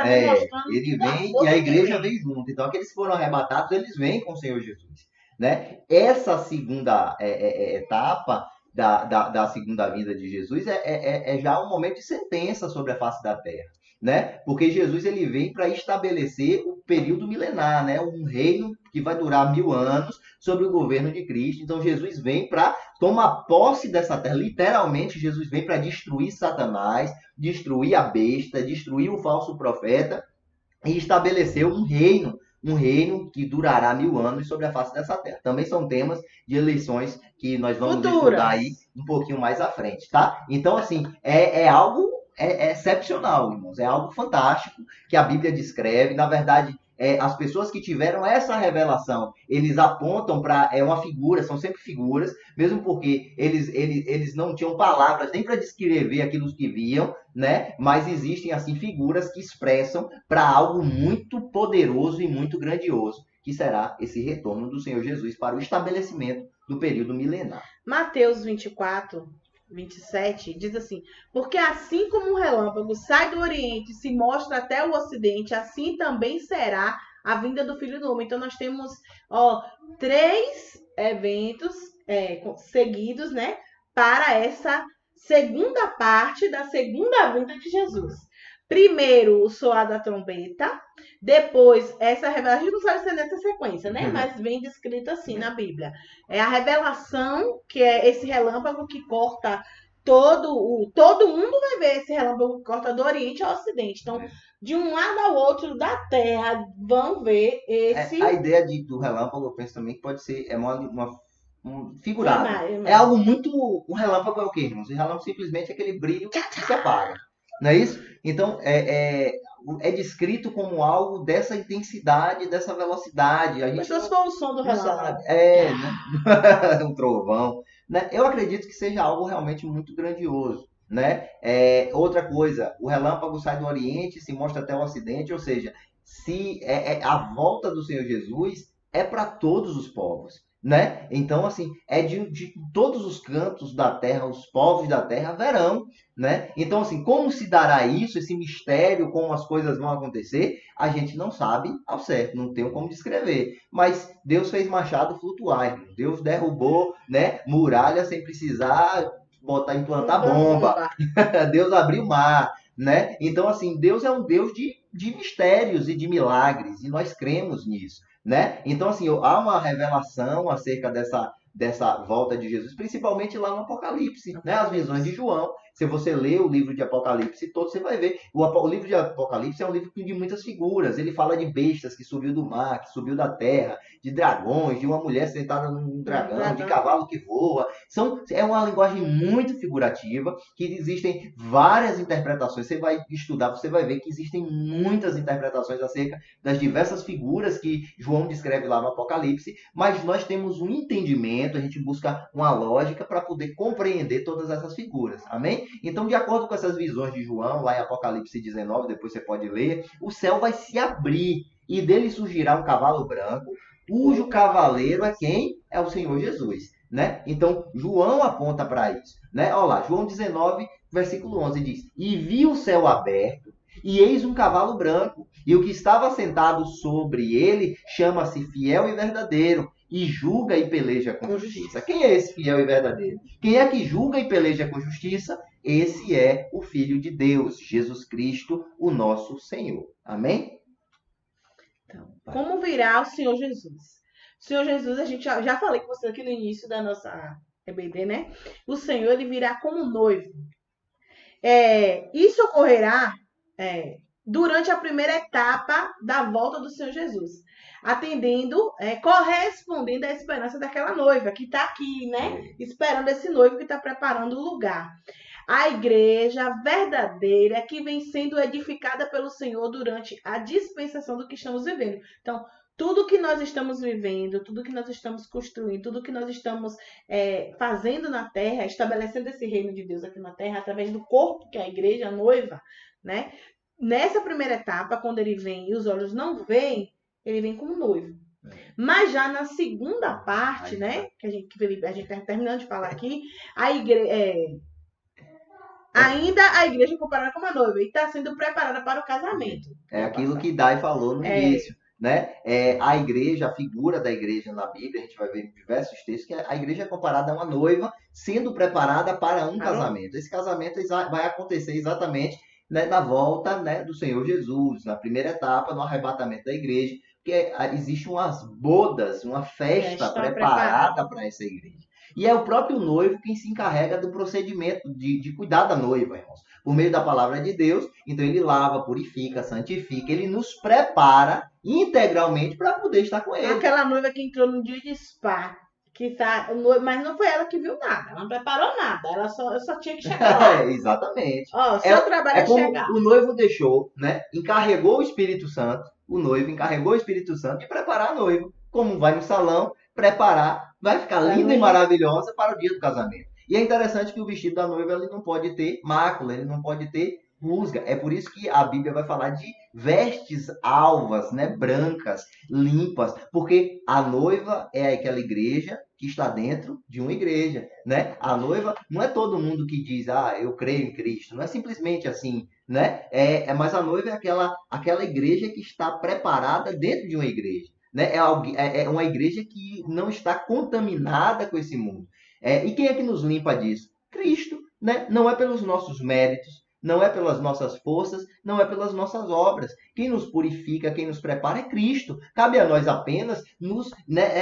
ele vem e a igreja vem junto. Então, aqueles que foram arrebatados, eles vêm com o Senhor Jesus, né? Essa segunda etapa da segunda vinda de Jesus é já um momento de sentença sobre a face da terra, né? Porque Jesus ele vem para estabelecer o período milenar, né? Um reino que vai durar 1000 anos sobre o governo de Cristo. Então Jesus vem para tomar posse dessa terra. Literalmente Jesus vem para destruir Satanás, destruir a besta, destruir o falso profeta e estabelecer um reino que durará 1000 anos sobre a face dessa terra. Também são temas de eleições que nós vamos estudar aí um pouquinho mais à frente, tá? Então, assim, é algo excepcional, irmãos. É algo fantástico que a Bíblia descreve. Na verdade, as pessoas que tiveram essa revelação, eles apontam para uma figura, são sempre figuras, mesmo porque eles não tinham palavras nem para descrever aquilo que viam, né? Mas existem assim figuras que expressam para algo muito poderoso e muito grandioso, que será esse retorno do Senhor Jesus para o estabelecimento do período milenar. Mateus 24:27 diz assim: porque assim como um relâmpago sai do Oriente e se mostra até o Ocidente, assim também será a vinda do Filho do Homem. Então nós temos 3 eventos seguidos, né, para essa segunda parte da segunda vinda de Jesus. Primeiro, o soar da trombeta. Depois, essa revelação. A gente não sabe se é nessa sequência, né? Mas vem descrito assim na Bíblia. É a revelação, que é esse relâmpago que corta todo mundo vai ver esse relâmpago que corta do Oriente ao Ocidente. Então, de um lado ao outro da Terra, vão ver esse... A ideia do relâmpago, eu penso também que pode ser um figurado. É algo muito... O relâmpago é o quê, irmãos? O relâmpago simplesmente é aquele brilho que se apaga. Não é isso? Então, é descrito como algo dessa intensidade, dessa velocidade. A gente Pessoas com o som do não relâmpago. sabe. Né? Um trovão. Né? Eu acredito que seja algo realmente muito grandioso. Né? Outra coisa, o relâmpago sai do Oriente, se mostra até o Ocidente, ou seja, se a volta do Senhor Jesus é para todos os povos. Né? Então, assim, é de todos os cantos da terra, os povos da terra verão, né? Então, assim, como se dará isso, esse mistério, como as coisas vão acontecer, a gente não sabe ao certo, não tem como descrever. Mas Deus fez machado flutuar, irmão. Deus derrubou, né, muralha sem precisar implantar bomba. Deus abriu o mar, né? Então, assim, Deus é um Deus de mistérios e de milagres, e nós cremos nisso, né? Então, assim, há uma revelação acerca dessa volta de Jesus, principalmente lá no Apocalipse, né? As visões de João. Se você ler o livro de Apocalipse todo, você vai ver. O livro de Apocalipse é um livro de muitas figuras. Ele fala de bestas que subiu do mar, que subiu da terra, de dragões, de uma mulher sentada num dragão, de cavalo que voa. É uma linguagem muito figurativa, que existem várias interpretações. Você vai estudar, você vai ver que existem muitas interpretações acerca das diversas figuras que João descreve lá no Apocalipse, mas nós temos um entendimento, a gente busca uma lógica para poder compreender todas essas figuras. Amém? Então, de acordo com essas visões de João, lá em Apocalipse 19, depois você pode ler, o céu vai se abrir e dele surgirá um cavalo branco, cujo cavaleiro é quem? É o Senhor Jesus. Né? Então, João aponta para isso. Né? Olha lá, João 19, versículo 11 diz: E vi o céu aberto, e eis um cavalo branco, e o que estava sentado sobre ele chama-se Fiel e Verdadeiro, e julga e peleja com justiça. Quem é esse fiel e verdadeiro? Quem é que julga e peleja com justiça? Esse é o Filho de Deus, Jesus Cristo, o nosso Senhor. Amém? Então, como virá o Senhor Jesus? O Senhor Jesus, a gente já falei com você aqui no início da nossa EBD, né? O Senhor, ele virá como noivo. Isso ocorrerá durante a primeira etapa da volta do Senhor Jesus, correspondendo à esperança daquela noiva que está aqui, né? Esperando esse noivo que está preparando o lugar. A igreja verdadeira que vem sendo edificada pelo Senhor durante a dispensação do que estamos vivendo. Então, tudo que nós estamos vivendo, tudo que nós estamos construindo, tudo que nós estamos fazendo na terra, estabelecendo esse reino de Deus aqui na terra, através do corpo que é a igreja, a noiva, né? Nessa primeira etapa, quando ele vem e os olhos não veem, ele vem como noivo. Mas já na segunda parte, né, que a gente está terminando de falar aqui, ainda a igreja é comparada com uma noiva e está sendo preparada para o casamento. É aquilo que Dai falou no início. Né? A igreja, a figura da igreja na Bíblia, a gente vai ver em diversos textos que a igreja é comparada a uma noiva sendo preparada para um casamento. Esse casamento vai acontecer exatamente, né, na volta, né, do Senhor Jesus, na primeira etapa, no arrebatamento da igreja, porque existe umas bodas, uma festa preparada para essa igreja. E é o próprio noivo quem se encarrega do procedimento de cuidar da noiva, irmãos. Por meio da palavra de Deus, então ele lava, purifica, santifica, ele nos prepara integralmente para poder estar com ele. Aquela noiva que entrou no dia de spa, mas não foi ela que viu nada, ela não preparou nada, ela só tinha que chegar lá. Exatamente. Seu trabalho é como chegar. O noivo deixou, né? Encarregou o Espírito Santo, o noivo encarregou o Espírito Santo de preparar a noiva. Como vai no salão, preparar, vai ficar linda e maravilhosa para o dia do casamento. E é interessante que o vestido da noiva ele não pode ter mácula, ele não pode ter rusga. É por isso que a Bíblia vai falar de vestes alvas, né, brancas, limpas, porque a noiva é aquela igreja que está dentro de uma igreja, né? A noiva não é todo mundo que diz, eu creio em Cristo, não é simplesmente assim, né? Mas a noiva é aquela igreja que está preparada dentro de uma igreja, né? É uma igreja que não está contaminada com esse mundo. E quem é que nos limpa disso? Cristo, né? Não é pelos nossos méritos, não é pelas nossas forças, não é pelas nossas obras. Quem nos purifica, quem nos prepara é Cristo. Cabe a nós apenas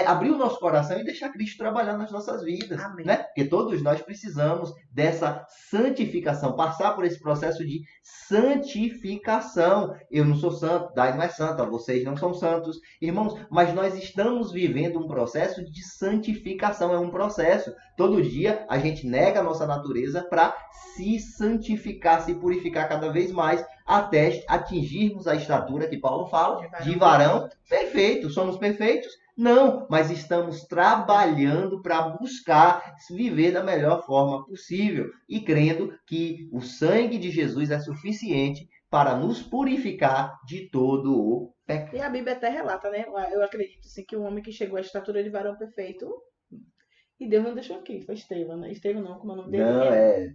abrir o nosso coração e deixar Cristo trabalhar nas nossas vidas. Né? Porque todos nós precisamos dessa santificação, passar por esse processo de santificação. Eu não sou santo, Dai não é santa, vocês não são santos, irmãos, mas nós estamos vivendo um processo de santificação, é um processo. Todo dia a gente nega a nossa natureza para se santificar, se se purificar cada vez mais até atingirmos a estatura que Paulo fala de varão perfeito. Somos perfeitos? Não, mas estamos trabalhando para buscar viver da melhor forma possível e crendo que o sangue de Jesus é suficiente para nos purificar de todo o pecado. E a Bíblia até relata, né? Eu acredito sim que o homem que chegou à estatura de varão perfeito, e Deus não deixou aqui, foi Estevão, né? Estevão não, como é o nome dele? Não, é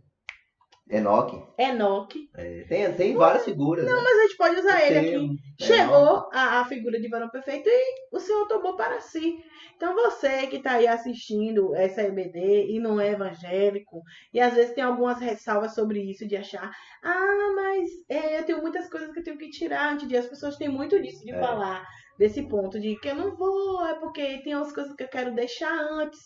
Enoque. Enoque. Tem várias figuras, Não, né? mas a gente pode usar ele aqui. Chegou a figura de varão perfeito e o Senhor tomou para si. Então você que está aí assistindo essa EBD e não é evangélico, e às vezes tem algumas ressalvas sobre isso, de achar, mas eu tenho muitas coisas que eu tenho que tirar antes de. As pessoas têm muito disso de falar, desse ponto de que eu não vou, é porque tem umas coisas que eu quero deixar antes.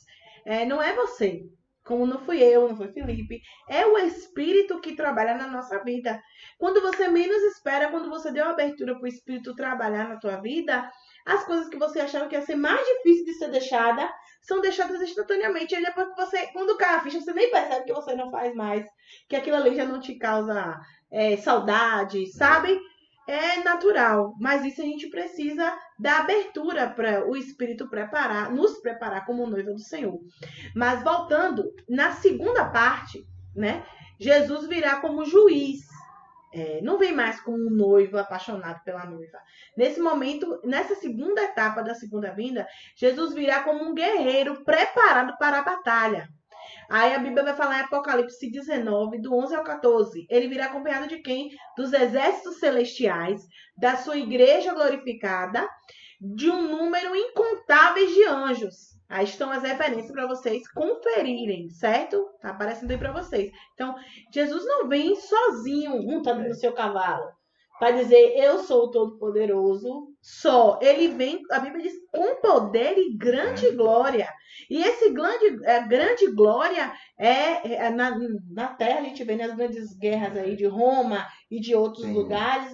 Não é você. Como não fui eu, não foi Felipe. É o Espírito que trabalha na nossa vida. Quando você menos espera, quando você deu abertura para o Espírito trabalhar na tua vida, as coisas que você achava que ia ser mais difícil de ser deixada, são deixadas instantaneamente. E depois que você, quando cai a ficha, você nem percebe que você não faz mais. Que aquilo ali já não te causa saudade, sabe? É natural, mas isso a gente precisa dar abertura para o Espírito nos preparar como noiva do Senhor. Mas voltando, na segunda parte, né, Jesus virá como juiz. Não vem mais como um noivo apaixonado pela noiva. Nesse momento, nessa segunda etapa da segunda vinda, Jesus virá como um guerreiro preparado para a batalha. Aí a Bíblia vai falar em Apocalipse 19, do 11 ao 14. Ele virá acompanhado de quem? Dos exércitos celestiais, da sua igreja glorificada, de um número incontáveis de anjos. Aí estão as referências para vocês conferirem, certo? Tá aparecendo aí para vocês. Então, Jesus não vem sozinho, montado no seu cavalo, para dizer, eu sou o Todo-Poderoso, só. Ele vem, a Bíblia diz, com poder e grande glória. E esse grande glória na Terra, a gente vê nas grandes guerras aí de Roma e de outros lugares,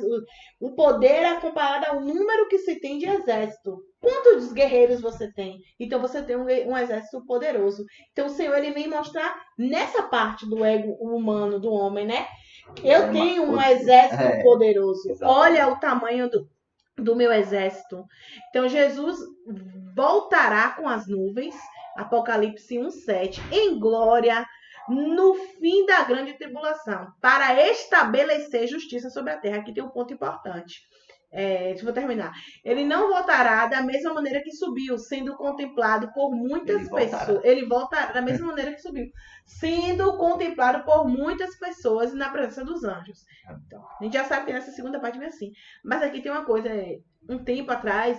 o poder é comparado ao número que se tem de exército. Quantos guerreiros você tem? Então você tem um exército poderoso. Então o Senhor ele vem mostrar nessa parte do ego humano do homem, né? Eu tenho um exército poderoso. Exatamente. Olha o tamanho do meu exército. Então Jesus voltará com as nuvens, Apocalipse 1:7, em glória no fim da grande tribulação, para estabelecer justiça sobre a terra. Aqui tem um ponto importante. Deixa eu terminar. Ele não voltará da mesma maneira que subiu, sendo contemplado por muitas pessoas. Ele voltará da mesma maneira que subiu, sendo contemplado por muitas pessoas na presença dos anjos. Então, a gente já sabe que nessa segunda parte vem assim. Mas aqui tem uma coisa. Um tempo atrás,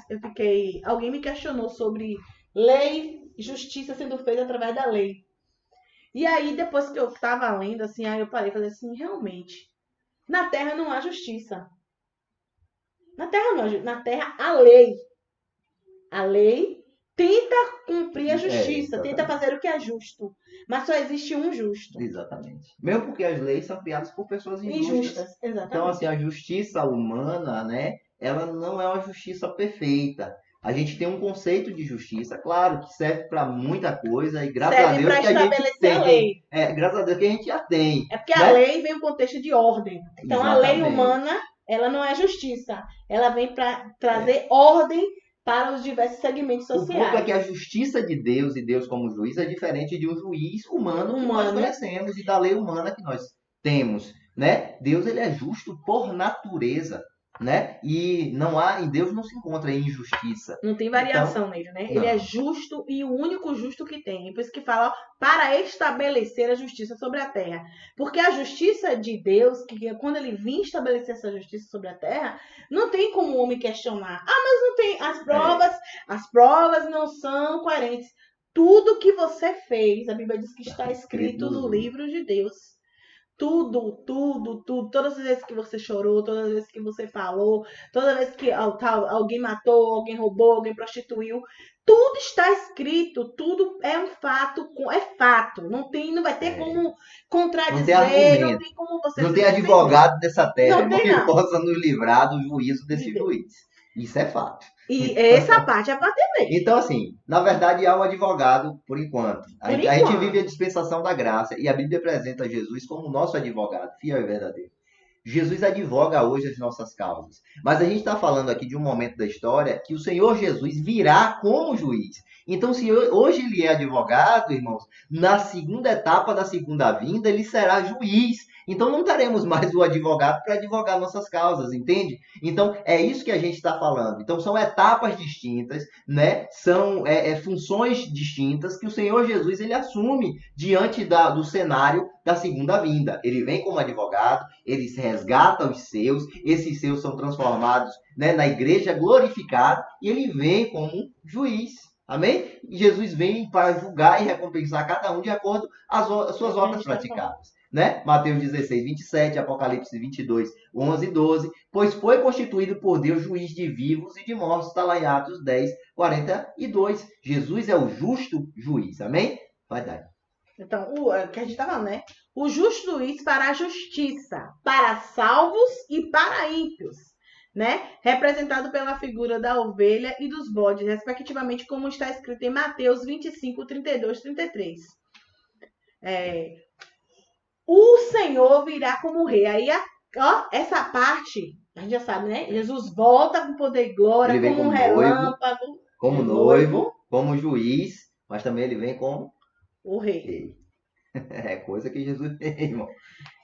alguém me questionou sobre lei e justiça sendo feita através da lei. E aí, depois que eu estava lendo, assim, aí eu parei e falei assim, realmente, na Terra não há justiça. Na Terra não, na Terra a lei. A lei tenta cumprir a justiça, tenta fazer o que é justo. Mas só existe um justo. Exatamente. Mesmo porque as leis são criadas por pessoas injustas. Exatamente. Então, assim, a justiça humana, né, ela não é uma justiça perfeita. A gente tem um conceito de justiça, claro, que serve para muita coisa e graças a Deus que a gente tem. A lei. Graças a Deus que a gente já tem. É porque a lei vem no contexto de ordem. Então, exatamente. A lei humana, ela não é justiça. Ela vem para trazer ordem para os diversos segmentos sociais. O ponto é que a justiça de Deus e Deus como juiz é diferente de um juiz humano que nós conhecemos e da lei humana que nós temos, né? Deus ele é justo por natureza, né? E em Deus não se encontra injustiça. Não tem variação nele, né? Não. Ele é justo e o único justo que tem. Por isso que fala, para estabelecer a justiça sobre a terra. Porque a justiça de Deus, que quando ele vir estabelecer essa justiça sobre a terra, não tem como o homem questionar. Mas não tem as provas não são coerentes. Tudo que você fez, a Bíblia diz que está escrito no livro de Deus. Tudo. Todas as vezes que você chorou, todas as vezes que você falou, toda vez que alguém matou, alguém roubou, alguém prostituiu, tudo está escrito, tudo é um fato, é fato. Não vai ter como contradizer, não tem como você... Não tem advogado dessa terra que possa nos livrar do juízo desse juiz. Isso é fato. E essa parte é para atender. Então, assim, na verdade há um advogado por enquanto. Por A gente enquanto. vive a dispensação da graça e a Bíblia apresenta Jesus como nosso advogado, fiel e verdadeiro. Jesus advoga hoje as nossas causas. Mas a gente está falando aqui de um momento da história que o Senhor Jesus virá como juiz. Então, se hoje ele é advogado, irmãos, na segunda etapa da segunda vinda, ele será juiz. Então, não teremos mais o advogado para advogar nossas causas, entende? Então, é isso que a gente está falando. Então, são etapas distintas, né? São funções distintas que o Senhor Jesus ele assume diante do cenário da segunda vinda. Ele vem como advogado, ele resgata os seus, esses seus são transformados, né, na igreja glorificada, e ele vem como juiz. Amém? E Jesus vem para julgar e recompensar cada um de acordo com as suas obras praticadas. Né? Mateus 16, 27, Apocalipse 22, 11 e 12. Pois foi constituído por Deus juiz de vivos e de mortos. Está lá em Atos 10, 42. Jesus é o justo juiz. Amém? Vai dar. Então, o que a gente está falando, né? O justo juiz para a justiça, para salvos e para ímpios, né? Representado pela figura da ovelha e dos bodes, respectivamente, como está escrito em Mateus 25, 32, 33. O Senhor virá como rei. Aí, ó, essa parte, a gente já sabe, né? Jesus volta com poder e glória, Ele vem como um como noivo, relâmpago. como noivo, como juiz, mas também ele vem como o rei. rei. É coisa que Jesus tem, irmão.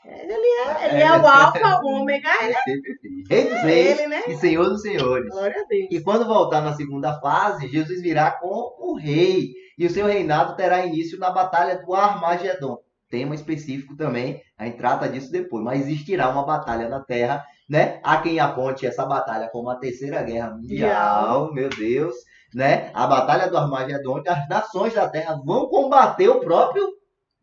Ele é o alfa, o ômega, Ele é sempre rei dos reis ele, né? e senhor dos senhores. Glória a Deus. E quando voltar na segunda fase, Jesus virá como o rei. E o seu reinado terá início na batalha do Armagedon. Tema específico também, a gente trata disso depois. Mas existirá uma batalha na Terra, né? Há quem aponte essa batalha como a Terceira Guerra Mundial, meu Deus, né? A batalha do Armagedon, onde as nações da Terra vão combater o próprio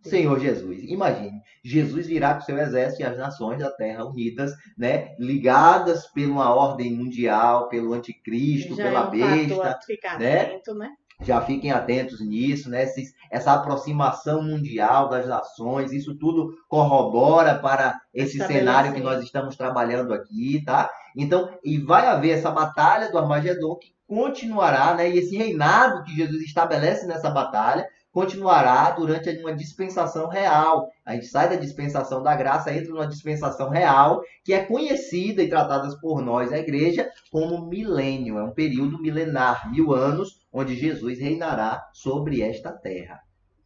Senhor Jesus. Imagine, Jesus virá com seu exército e as nações da Terra unidas, né, ligadas por uma ordem mundial, pelo anticristo, já pela besta, né? Atento, né? Já fiquem atentos nisso, né? Essa aproximação mundial das nações, isso tudo corrobora para esse cenário que nós estamos trabalhando aqui, tá? Então, e vai haver essa batalha do Armagedon que continuará, né? E esse reinado que Jesus estabelece nessa batalha continuará durante uma dispensação real. A gente sai da dispensação da graça, entra numa dispensação real, que é conhecida e tratada por nós, a igreja, como milênio. É um período milenar, 1000 anos, onde Jesus reinará sobre esta terra.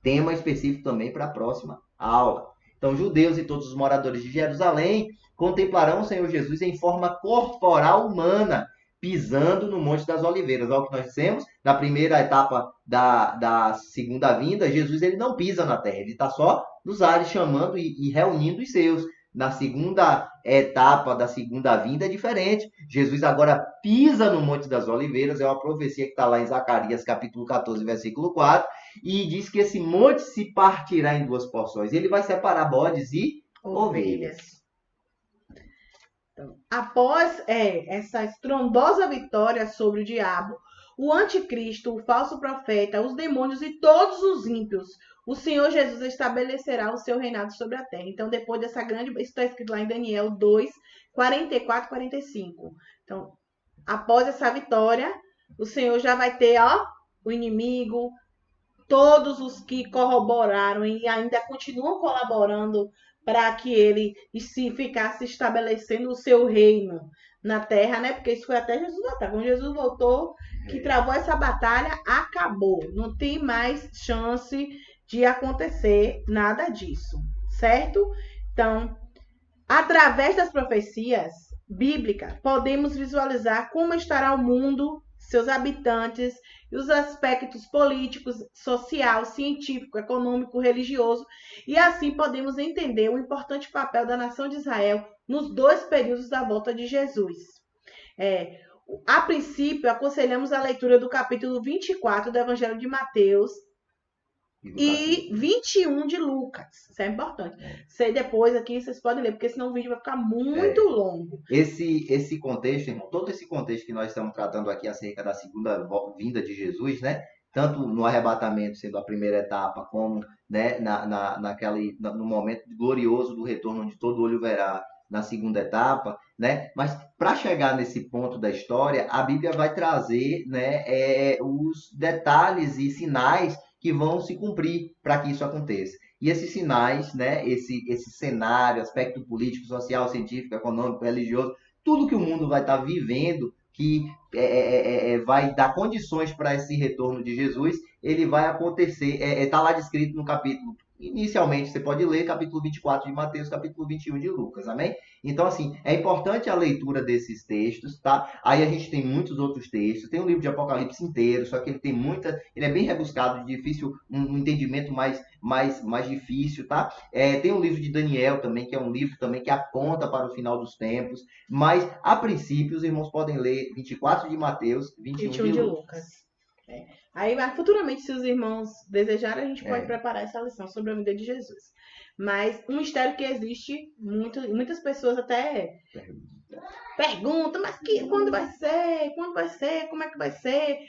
Tema específico também para a próxima aula. Então, judeus e todos os moradores de Jerusalém contemplarão o Senhor Jesus em forma corporal humana, pisando no Monte das Oliveiras. Olha o que nós dissemos, na primeira etapa da segunda vinda, Jesus ele não pisa na terra, ele está só nos ares chamando e reunindo os seus. Na segunda etapa da segunda vinda é diferente. Jesus agora pisa no Monte das Oliveiras, é uma profecia que está lá em Zacarias capítulo 14, versículo 4, e diz que esse monte se partirá em duas porções. Ele vai separar bodes e ovelhas. Então, após essa estrondosa vitória sobre o diabo, o anticristo, o falso profeta, os demônios e todos os ímpios, o Senhor Jesus estabelecerá o seu reinado sobre a terra. Então, depois dessa grande... Isso está escrito lá em Daniel 2, 44 e 45. Então, após essa vitória, o Senhor já vai ter, ó, o inimigo, todos os que corroboraram e ainda continuam colaborando para que ele se ficasse estabelecendo o seu reino na terra, né? Porque isso foi até Jesus voltar. Quando Jesus voltou, que travou essa batalha, acabou. Não tem mais chance de acontecer nada disso, certo? Então, através das profecias bíblicas, podemos visualizar como estará o mundo, seus habitantes e os aspectos políticos, social, científico, econômico, religioso, e assim podemos entender o importante papel da nação de Israel nos dois períodos da volta de Jesus. A princípio, aconselhamos a leitura do capítulo 24 do Evangelho de Mateus e 21 de Lucas. Isso é importante. Depois aqui vocês podem ler, porque senão o vídeo vai ficar muito longo. Esse contexto, irmão, todo esse contexto que nós estamos tratando aqui acerca da segunda vinda de Jesus, né? Tanto no arrebatamento, sendo a primeira etapa, como, né, no momento glorioso do retorno, onde todo olho verá, na segunda etapa, né? Mas para chegar nesse ponto da história, a Bíblia vai trazer, né, os detalhes e sinais que vão se cumprir para que isso aconteça. E esses sinais, né, esse cenário, aspecto político, social, científico, econômico, religioso, tudo que o mundo vai estar vivendo, que vai dar condições para esse retorno de Jesus, ele vai acontecer, está lá descrito no capítulo. Inicialmente, você pode ler capítulo 24 de Mateus, capítulo 21 de Lucas, amém? Então, assim, é importante a leitura desses textos, tá? Aí a gente tem muitos outros textos, tem um livro de Apocalipse inteiro, só que ele tem ele é bem rebuscado, difícil, um entendimento mais difícil, tá? Tem um livro de Daniel também, que é um livro também que aponta para o final dos tempos, mas, a princípio, os irmãos podem ler 24 de Mateus, 21 de Lucas. Aí, futuramente, se os irmãos desejarem, a gente pode preparar essa lição sobre a vida de Jesus. Mas um mistério que existe, muitas pessoas até perguntam, mas quando vai ser? Quando vai ser? Como é que vai ser?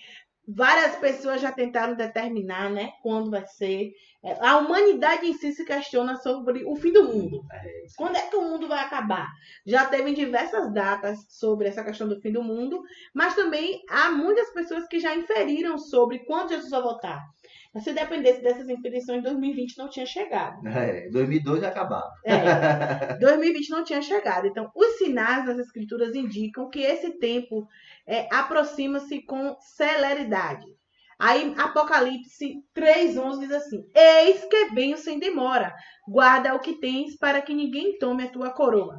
Várias pessoas já tentaram determinar, né, quando vai ser. A humanidade em si se questiona sobre o fim do mundo. Quando é que o mundo vai acabar? Já teve diversas datas sobre essa questão do fim do mundo, mas também há muitas pessoas que já inferiram sobre quando Jesus vai voltar. Mas se dependesse dessas inferições, 2020 não tinha chegado. 2012 ia acabar. 2020 não tinha chegado. Então, os sinais das escrituras indicam que esse tempo aproxima-se com celeridade. Aí, Apocalipse 3:11 diz assim: eis que venho sem demora, guarda o que tens para que ninguém tome a tua coroa.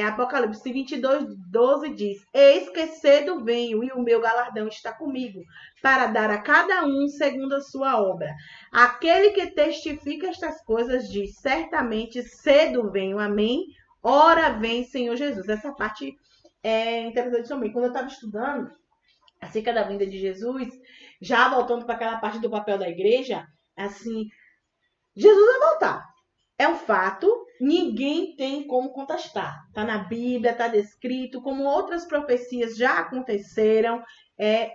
Apocalipse 22:12 diz: eis que cedo venho e o meu galardão está comigo, para dar a cada um segundo a sua obra. Aquele que testifica estas coisas diz: certamente cedo venho, amém? Ora vem, Senhor Jesus. Essa parte é interessante também. Quando eu estava estudando acerca da vinda de Jesus, já voltando para aquela parte do papel da igreja, assim, Jesus vai voltar. É um fato, ninguém tem como contestar. Está na Bíblia, está descrito, como outras profecias já aconteceram,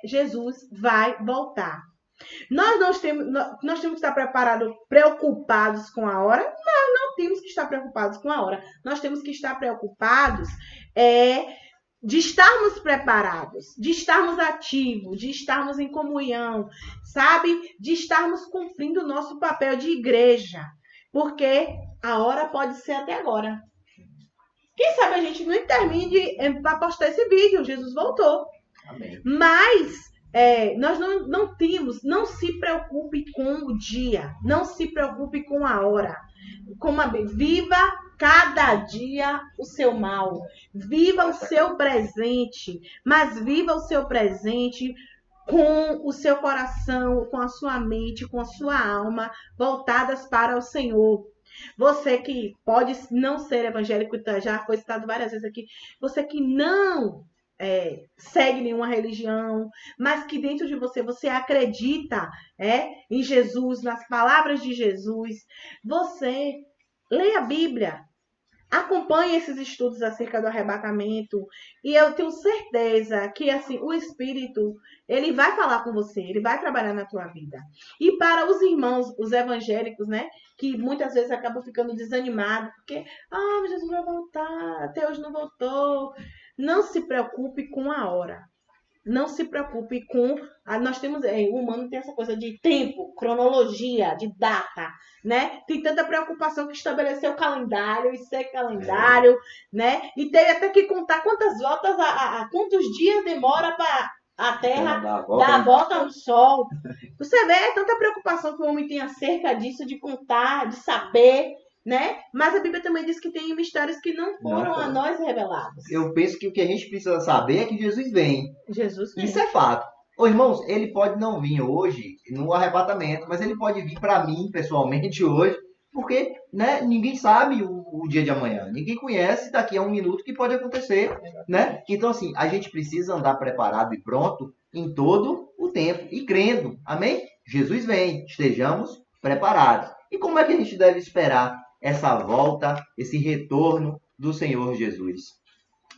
Jesus vai voltar. Nós temos que estar preparados, preocupados com a hora? Não temos que estar preocupados com a hora. Nós temos que estar preocupados de estarmos preparados, de estarmos ativos, de estarmos em comunhão, sabe? De estarmos cumprindo o nosso papel de igreja. Porque a hora pode ser até agora. Quem sabe a gente não termine para postar esse vídeo. Jesus voltou. Amém. Mas nós não temos, não se preocupe com o dia, não se preocupe com a hora. Viva cada dia o seu mal. Viva o seu presente, mas viva o seu presente com o seu coração, com a sua mente, com a sua alma voltadas para o Senhor. Você que pode não ser evangélico, já foi citado várias vezes aqui, você que não segue nenhuma religião, mas que dentro de você acredita em Jesus, nas palavras de Jesus, você leia a Bíblia, acompanhe esses estudos acerca do arrebatamento e eu tenho certeza que assim o Espírito, ele vai falar com você, ele vai trabalhar na tua vida. E para os irmãos, os evangélicos, né, que muitas vezes acabam ficando desanimados, porque Jesus vai voltar, até hoje não voltou. Não se preocupe com a hora. Não se preocupe com... Nós temos... O humano tem essa coisa de tempo, cronologia, de data, né? Tem tanta preocupação que estabeleceu o calendário e ser calendário, né? E tem até que contar quantas voltas, quantos dias demora para a Terra dar a volta no Sol. Você vê tanta preocupação que o homem tem acerca disso, de contar, de saber, né? Mas a Bíblia também diz que tem mistérios que não foram a nós revelados. Eu penso que o que a gente precisa saber é que Jesus vem. Jesus vem. Isso é fato. Ô, irmãos, ele pode não vir hoje no arrebatamento, mas ele pode vir para mim, pessoalmente, hoje, porque né, ninguém sabe o dia de amanhã. Ninguém conhece daqui a um minuto que pode acontecer, né? Então, assim, a gente precisa andar preparado e pronto em todo o tempo e crendo. Amém? Jesus vem. Estejamos preparados. E como é que a gente deve esperar essa volta, esse retorno do Senhor Jesus?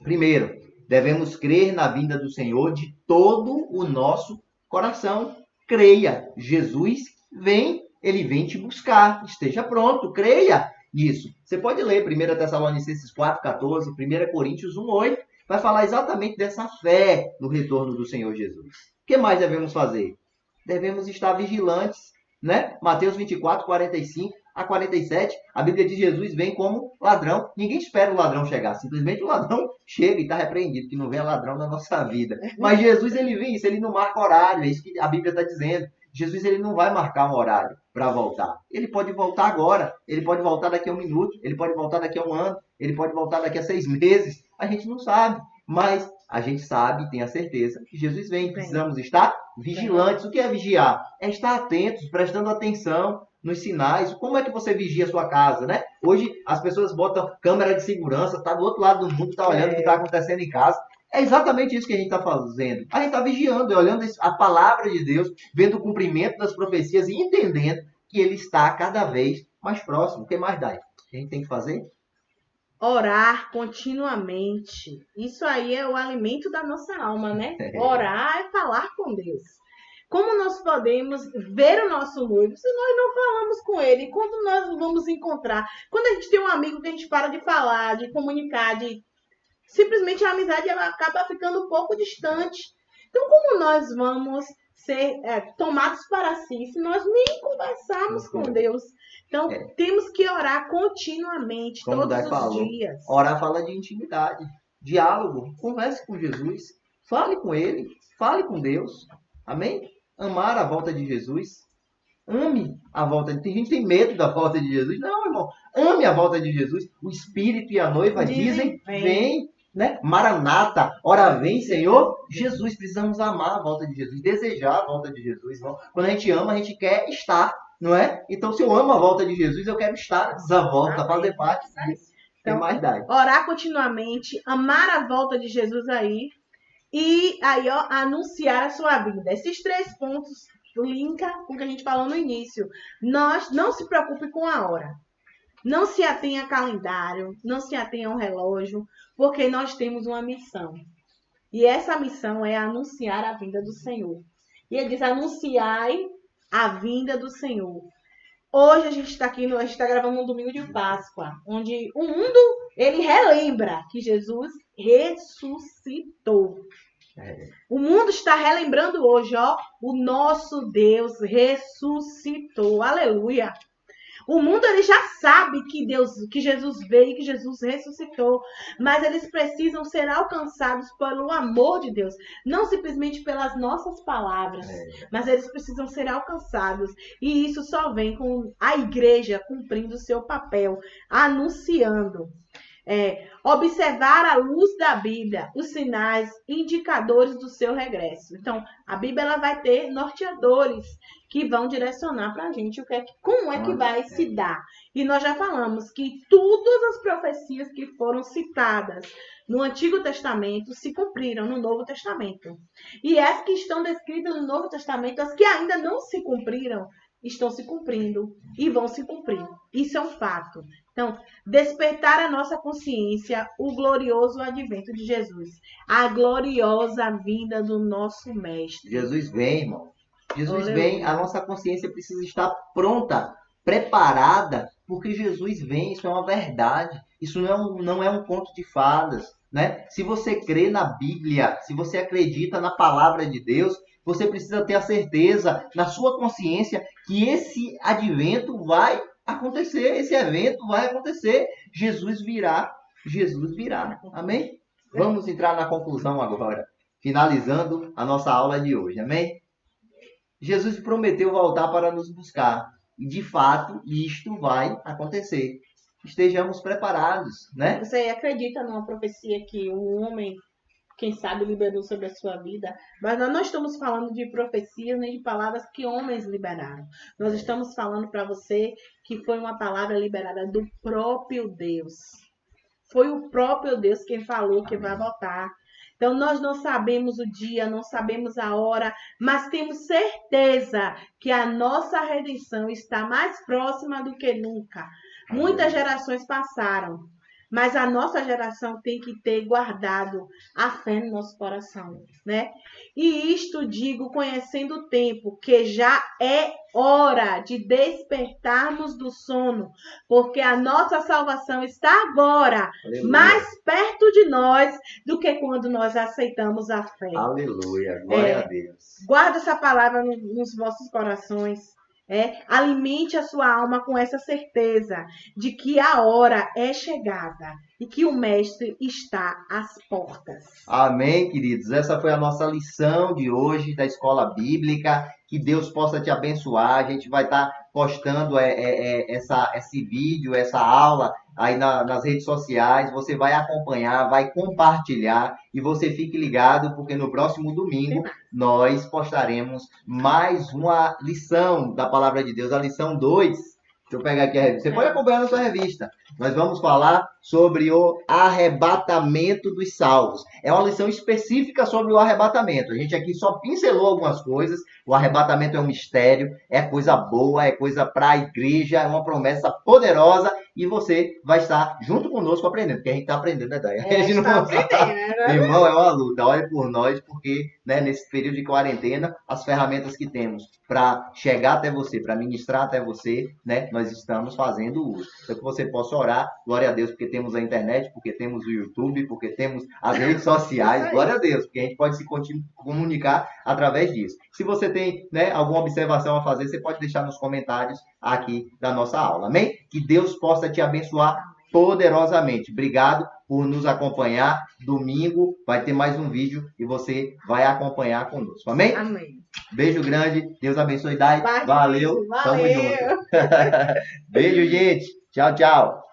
Primeiro, devemos crer na vinda do Senhor de todo o nosso coração. Creia, Jesus vem, ele vem te buscar. Esteja pronto, creia. isso. Você pode ler 1 Tessalonicenses 4,14, 1 Coríntios 1,8, vai falar exatamente dessa fé no retorno do Senhor Jesus. O que mais devemos fazer? Devemos estar vigilantes, né? Mateus 24, 45 a 47, a Bíblia diz que Jesus vem como ladrão. Ninguém espera o ladrão chegar, simplesmente o ladrão chega e está repreendido, que não vem ladrão na nossa vida. Mas Jesus, ele vem, isso ele não marca horário, é isso que a Bíblia está dizendo. Jesus, ele não vai marcar um horário para voltar. Ele pode voltar agora, ele pode voltar daqui a 1 minuto, ele pode voltar daqui a 1 ano, ele pode voltar daqui a 6 meses. A gente não sabe, mas a gente sabe, tem a certeza que Jesus vem. Precisamos estar vigilantes. O que é vigiar? É estar atentos, prestando atenção nos sinais. Como é que você vigia a sua casa, né? Hoje as pessoas botam câmera de segurança, tá do outro lado do mundo, tá olhando o que está acontecendo em casa. É exatamente isso que a gente está fazendo. A gente está vigiando, olhando a palavra de Deus, vendo o cumprimento das profecias e entendendo que ele está cada vez mais próximo. O que mais dá? A gente tem que fazer? Orar continuamente. Isso aí é o alimento da nossa alma, né? Orar é falar com Deus. Como nós podemos ver o nosso noivo se nós não falamos com ele? Quando nós vamos encontrar? Quando a gente tem um amigo que a gente para de falar, de comunicar, simplesmente a amizade ela acaba ficando um pouco distante. Então, como nós vamos ser tomados para si se nós nem conversarmos com Deus? Então, temos que orar continuamente, como todos os dias. Orar fala de intimidade, diálogo, converse com Jesus, fale com ele, fale com Deus. Amém? Amar a volta de Jesus. Ame a volta de... Tem gente que tem medo da volta de Jesus. Não, irmão. Ame a volta de Jesus. O Espírito e a noiva dizem, vem. Né? Maranata, ora vem, Senhor Jesus. Precisamos amar a volta de Jesus, desejar a volta de Jesus. Irmão. Quando a gente ama, a gente quer estar, não é? Então, se eu amo a volta de Jesus, eu quero estar nessa volta, fazer parte disso. Então, mais dá. Orar continuamente, amar a volta de Jesus aí. E aí, ó, anunciar a sua vida. Esses 3 pontos linka com o que a gente falou no início. Não se preocupe com a hora. Não se atenha a calendário. Não se atenha a um relógio. Porque nós temos uma missão. E essa missão é anunciar a vinda do Senhor. E ele diz, anunciai a vinda do Senhor. Hoje a gente está aqui, a gente está gravando um domingo de Páscoa, onde o mundo, ele relembra que Jesus ressuscitou. O mundo está relembrando hoje, ó, o nosso Deus ressuscitou. Aleluia! O mundo ele já sabe que Jesus veio, que Jesus ressuscitou, mas eles precisam ser alcançados pelo amor de Deus, não simplesmente pelas nossas palavras, mas eles precisam ser alcançados. E isso só vem com a igreja cumprindo o seu papel, anunciando. Observar à luz da Bíblia os sinais indicadores do seu regresso. Então, a Bíblia ela vai ter norteadores que vão direcionar para a gente como é que vai se dar. E nós já falamos que todas as profecias que foram citadas no Antigo Testamento se cumpriram no Novo Testamento. E as que estão descritas no Novo Testamento, as que ainda não se cumpriram, estão se cumprindo e vão se cumprir. Isso é um fato. Então, despertar a nossa consciência o glorioso advento de Jesus. A gloriosa vinda do nosso Mestre. Jesus vem, irmão. Jesus vem. A nossa consciência precisa estar pronta, preparada, porque Jesus vem. Isso é uma verdade. Isso não é um conto de fadas, né? Se você crê na Bíblia, se você acredita na palavra de Deus, você precisa ter a certeza na sua consciência que esse advento vai acontecer, esse evento vai acontecer. Jesus virá. Jesus virá. Amém? Vamos entrar na conclusão agora, finalizando a nossa aula de hoje. Amém? Jesus prometeu voltar para nos buscar. E, de fato, isto vai acontecer. Estejamos preparados, né? Você acredita numa profecia que um homem, quem sabe, liberou sobre a sua vida? Mas nós não estamos falando de profecias nem de palavras que homens liberaram. Nós estamos falando para você que foi uma palavra liberada do próprio Deus. Foi o próprio Deus quem falou que vai voltar. Então, nós não sabemos o dia, não sabemos a hora, mas temos certeza que a nossa redenção está mais próxima do que nunca. Muitas gerações passaram. Mas a nossa geração tem que ter guardado a fé no nosso coração, né? E isto digo conhecendo o tempo, que já é hora de despertarmos do sono, porque a nossa salvação está agora Aleluia. mais perto de nós do que quando nós aceitamos a fé. Aleluia. Glória a Deus. Guarda essa palavra nos vossos corações. Alimente a sua alma com essa certeza de que a hora é chegada e que o Mestre está às portas. Amém, queridos. Essa foi a nossa lição de hoje da Escola Bíblica. Que Deus possa te abençoar. A gente vai estar postando esse vídeo, essa aula aí nas redes sociais. Você vai acompanhar, vai compartilhar e você fique ligado, porque no próximo domingo nós postaremos mais uma lição da Palavra de Deus, a lição 2. Deixa eu pegar aqui a revista. Você pode acompanhar na sua revista. Nós vamos falar sobre o arrebatamento dos salvos. É uma lição específica sobre o arrebatamento. A gente aqui só pincelou algumas coisas. O arrebatamento é um mistério, é coisa boa, é coisa para a igreja, é uma promessa poderosa e você vai estar junto conosco aprendendo, porque a gente está aprendendo, né, Dai? A gente não está aprendendo, né? Irmão, é uma luta. Olhe por nós, porque nesse período de quarentena, as ferramentas que temos para chegar até você, para ministrar até você, nós estamos fazendo uso. Então, que você possa orar, glória a Deus, porque temos a internet, porque temos o YouTube, porque temos as redes sociais, glória a Deus, porque a gente pode se comunicar através disso. Se você tem alguma observação a fazer, você pode deixar nos comentários aqui da nossa aula, amém? Que Deus possa te abençoar poderosamente. Obrigado por nos acompanhar. Domingo vai ter mais um vídeo e você vai acompanhar conosco, amém? Amém. Beijo grande, Deus abençoe, Dai. Valeu, tamo junto. Beijo, gente. Tchau, tchau.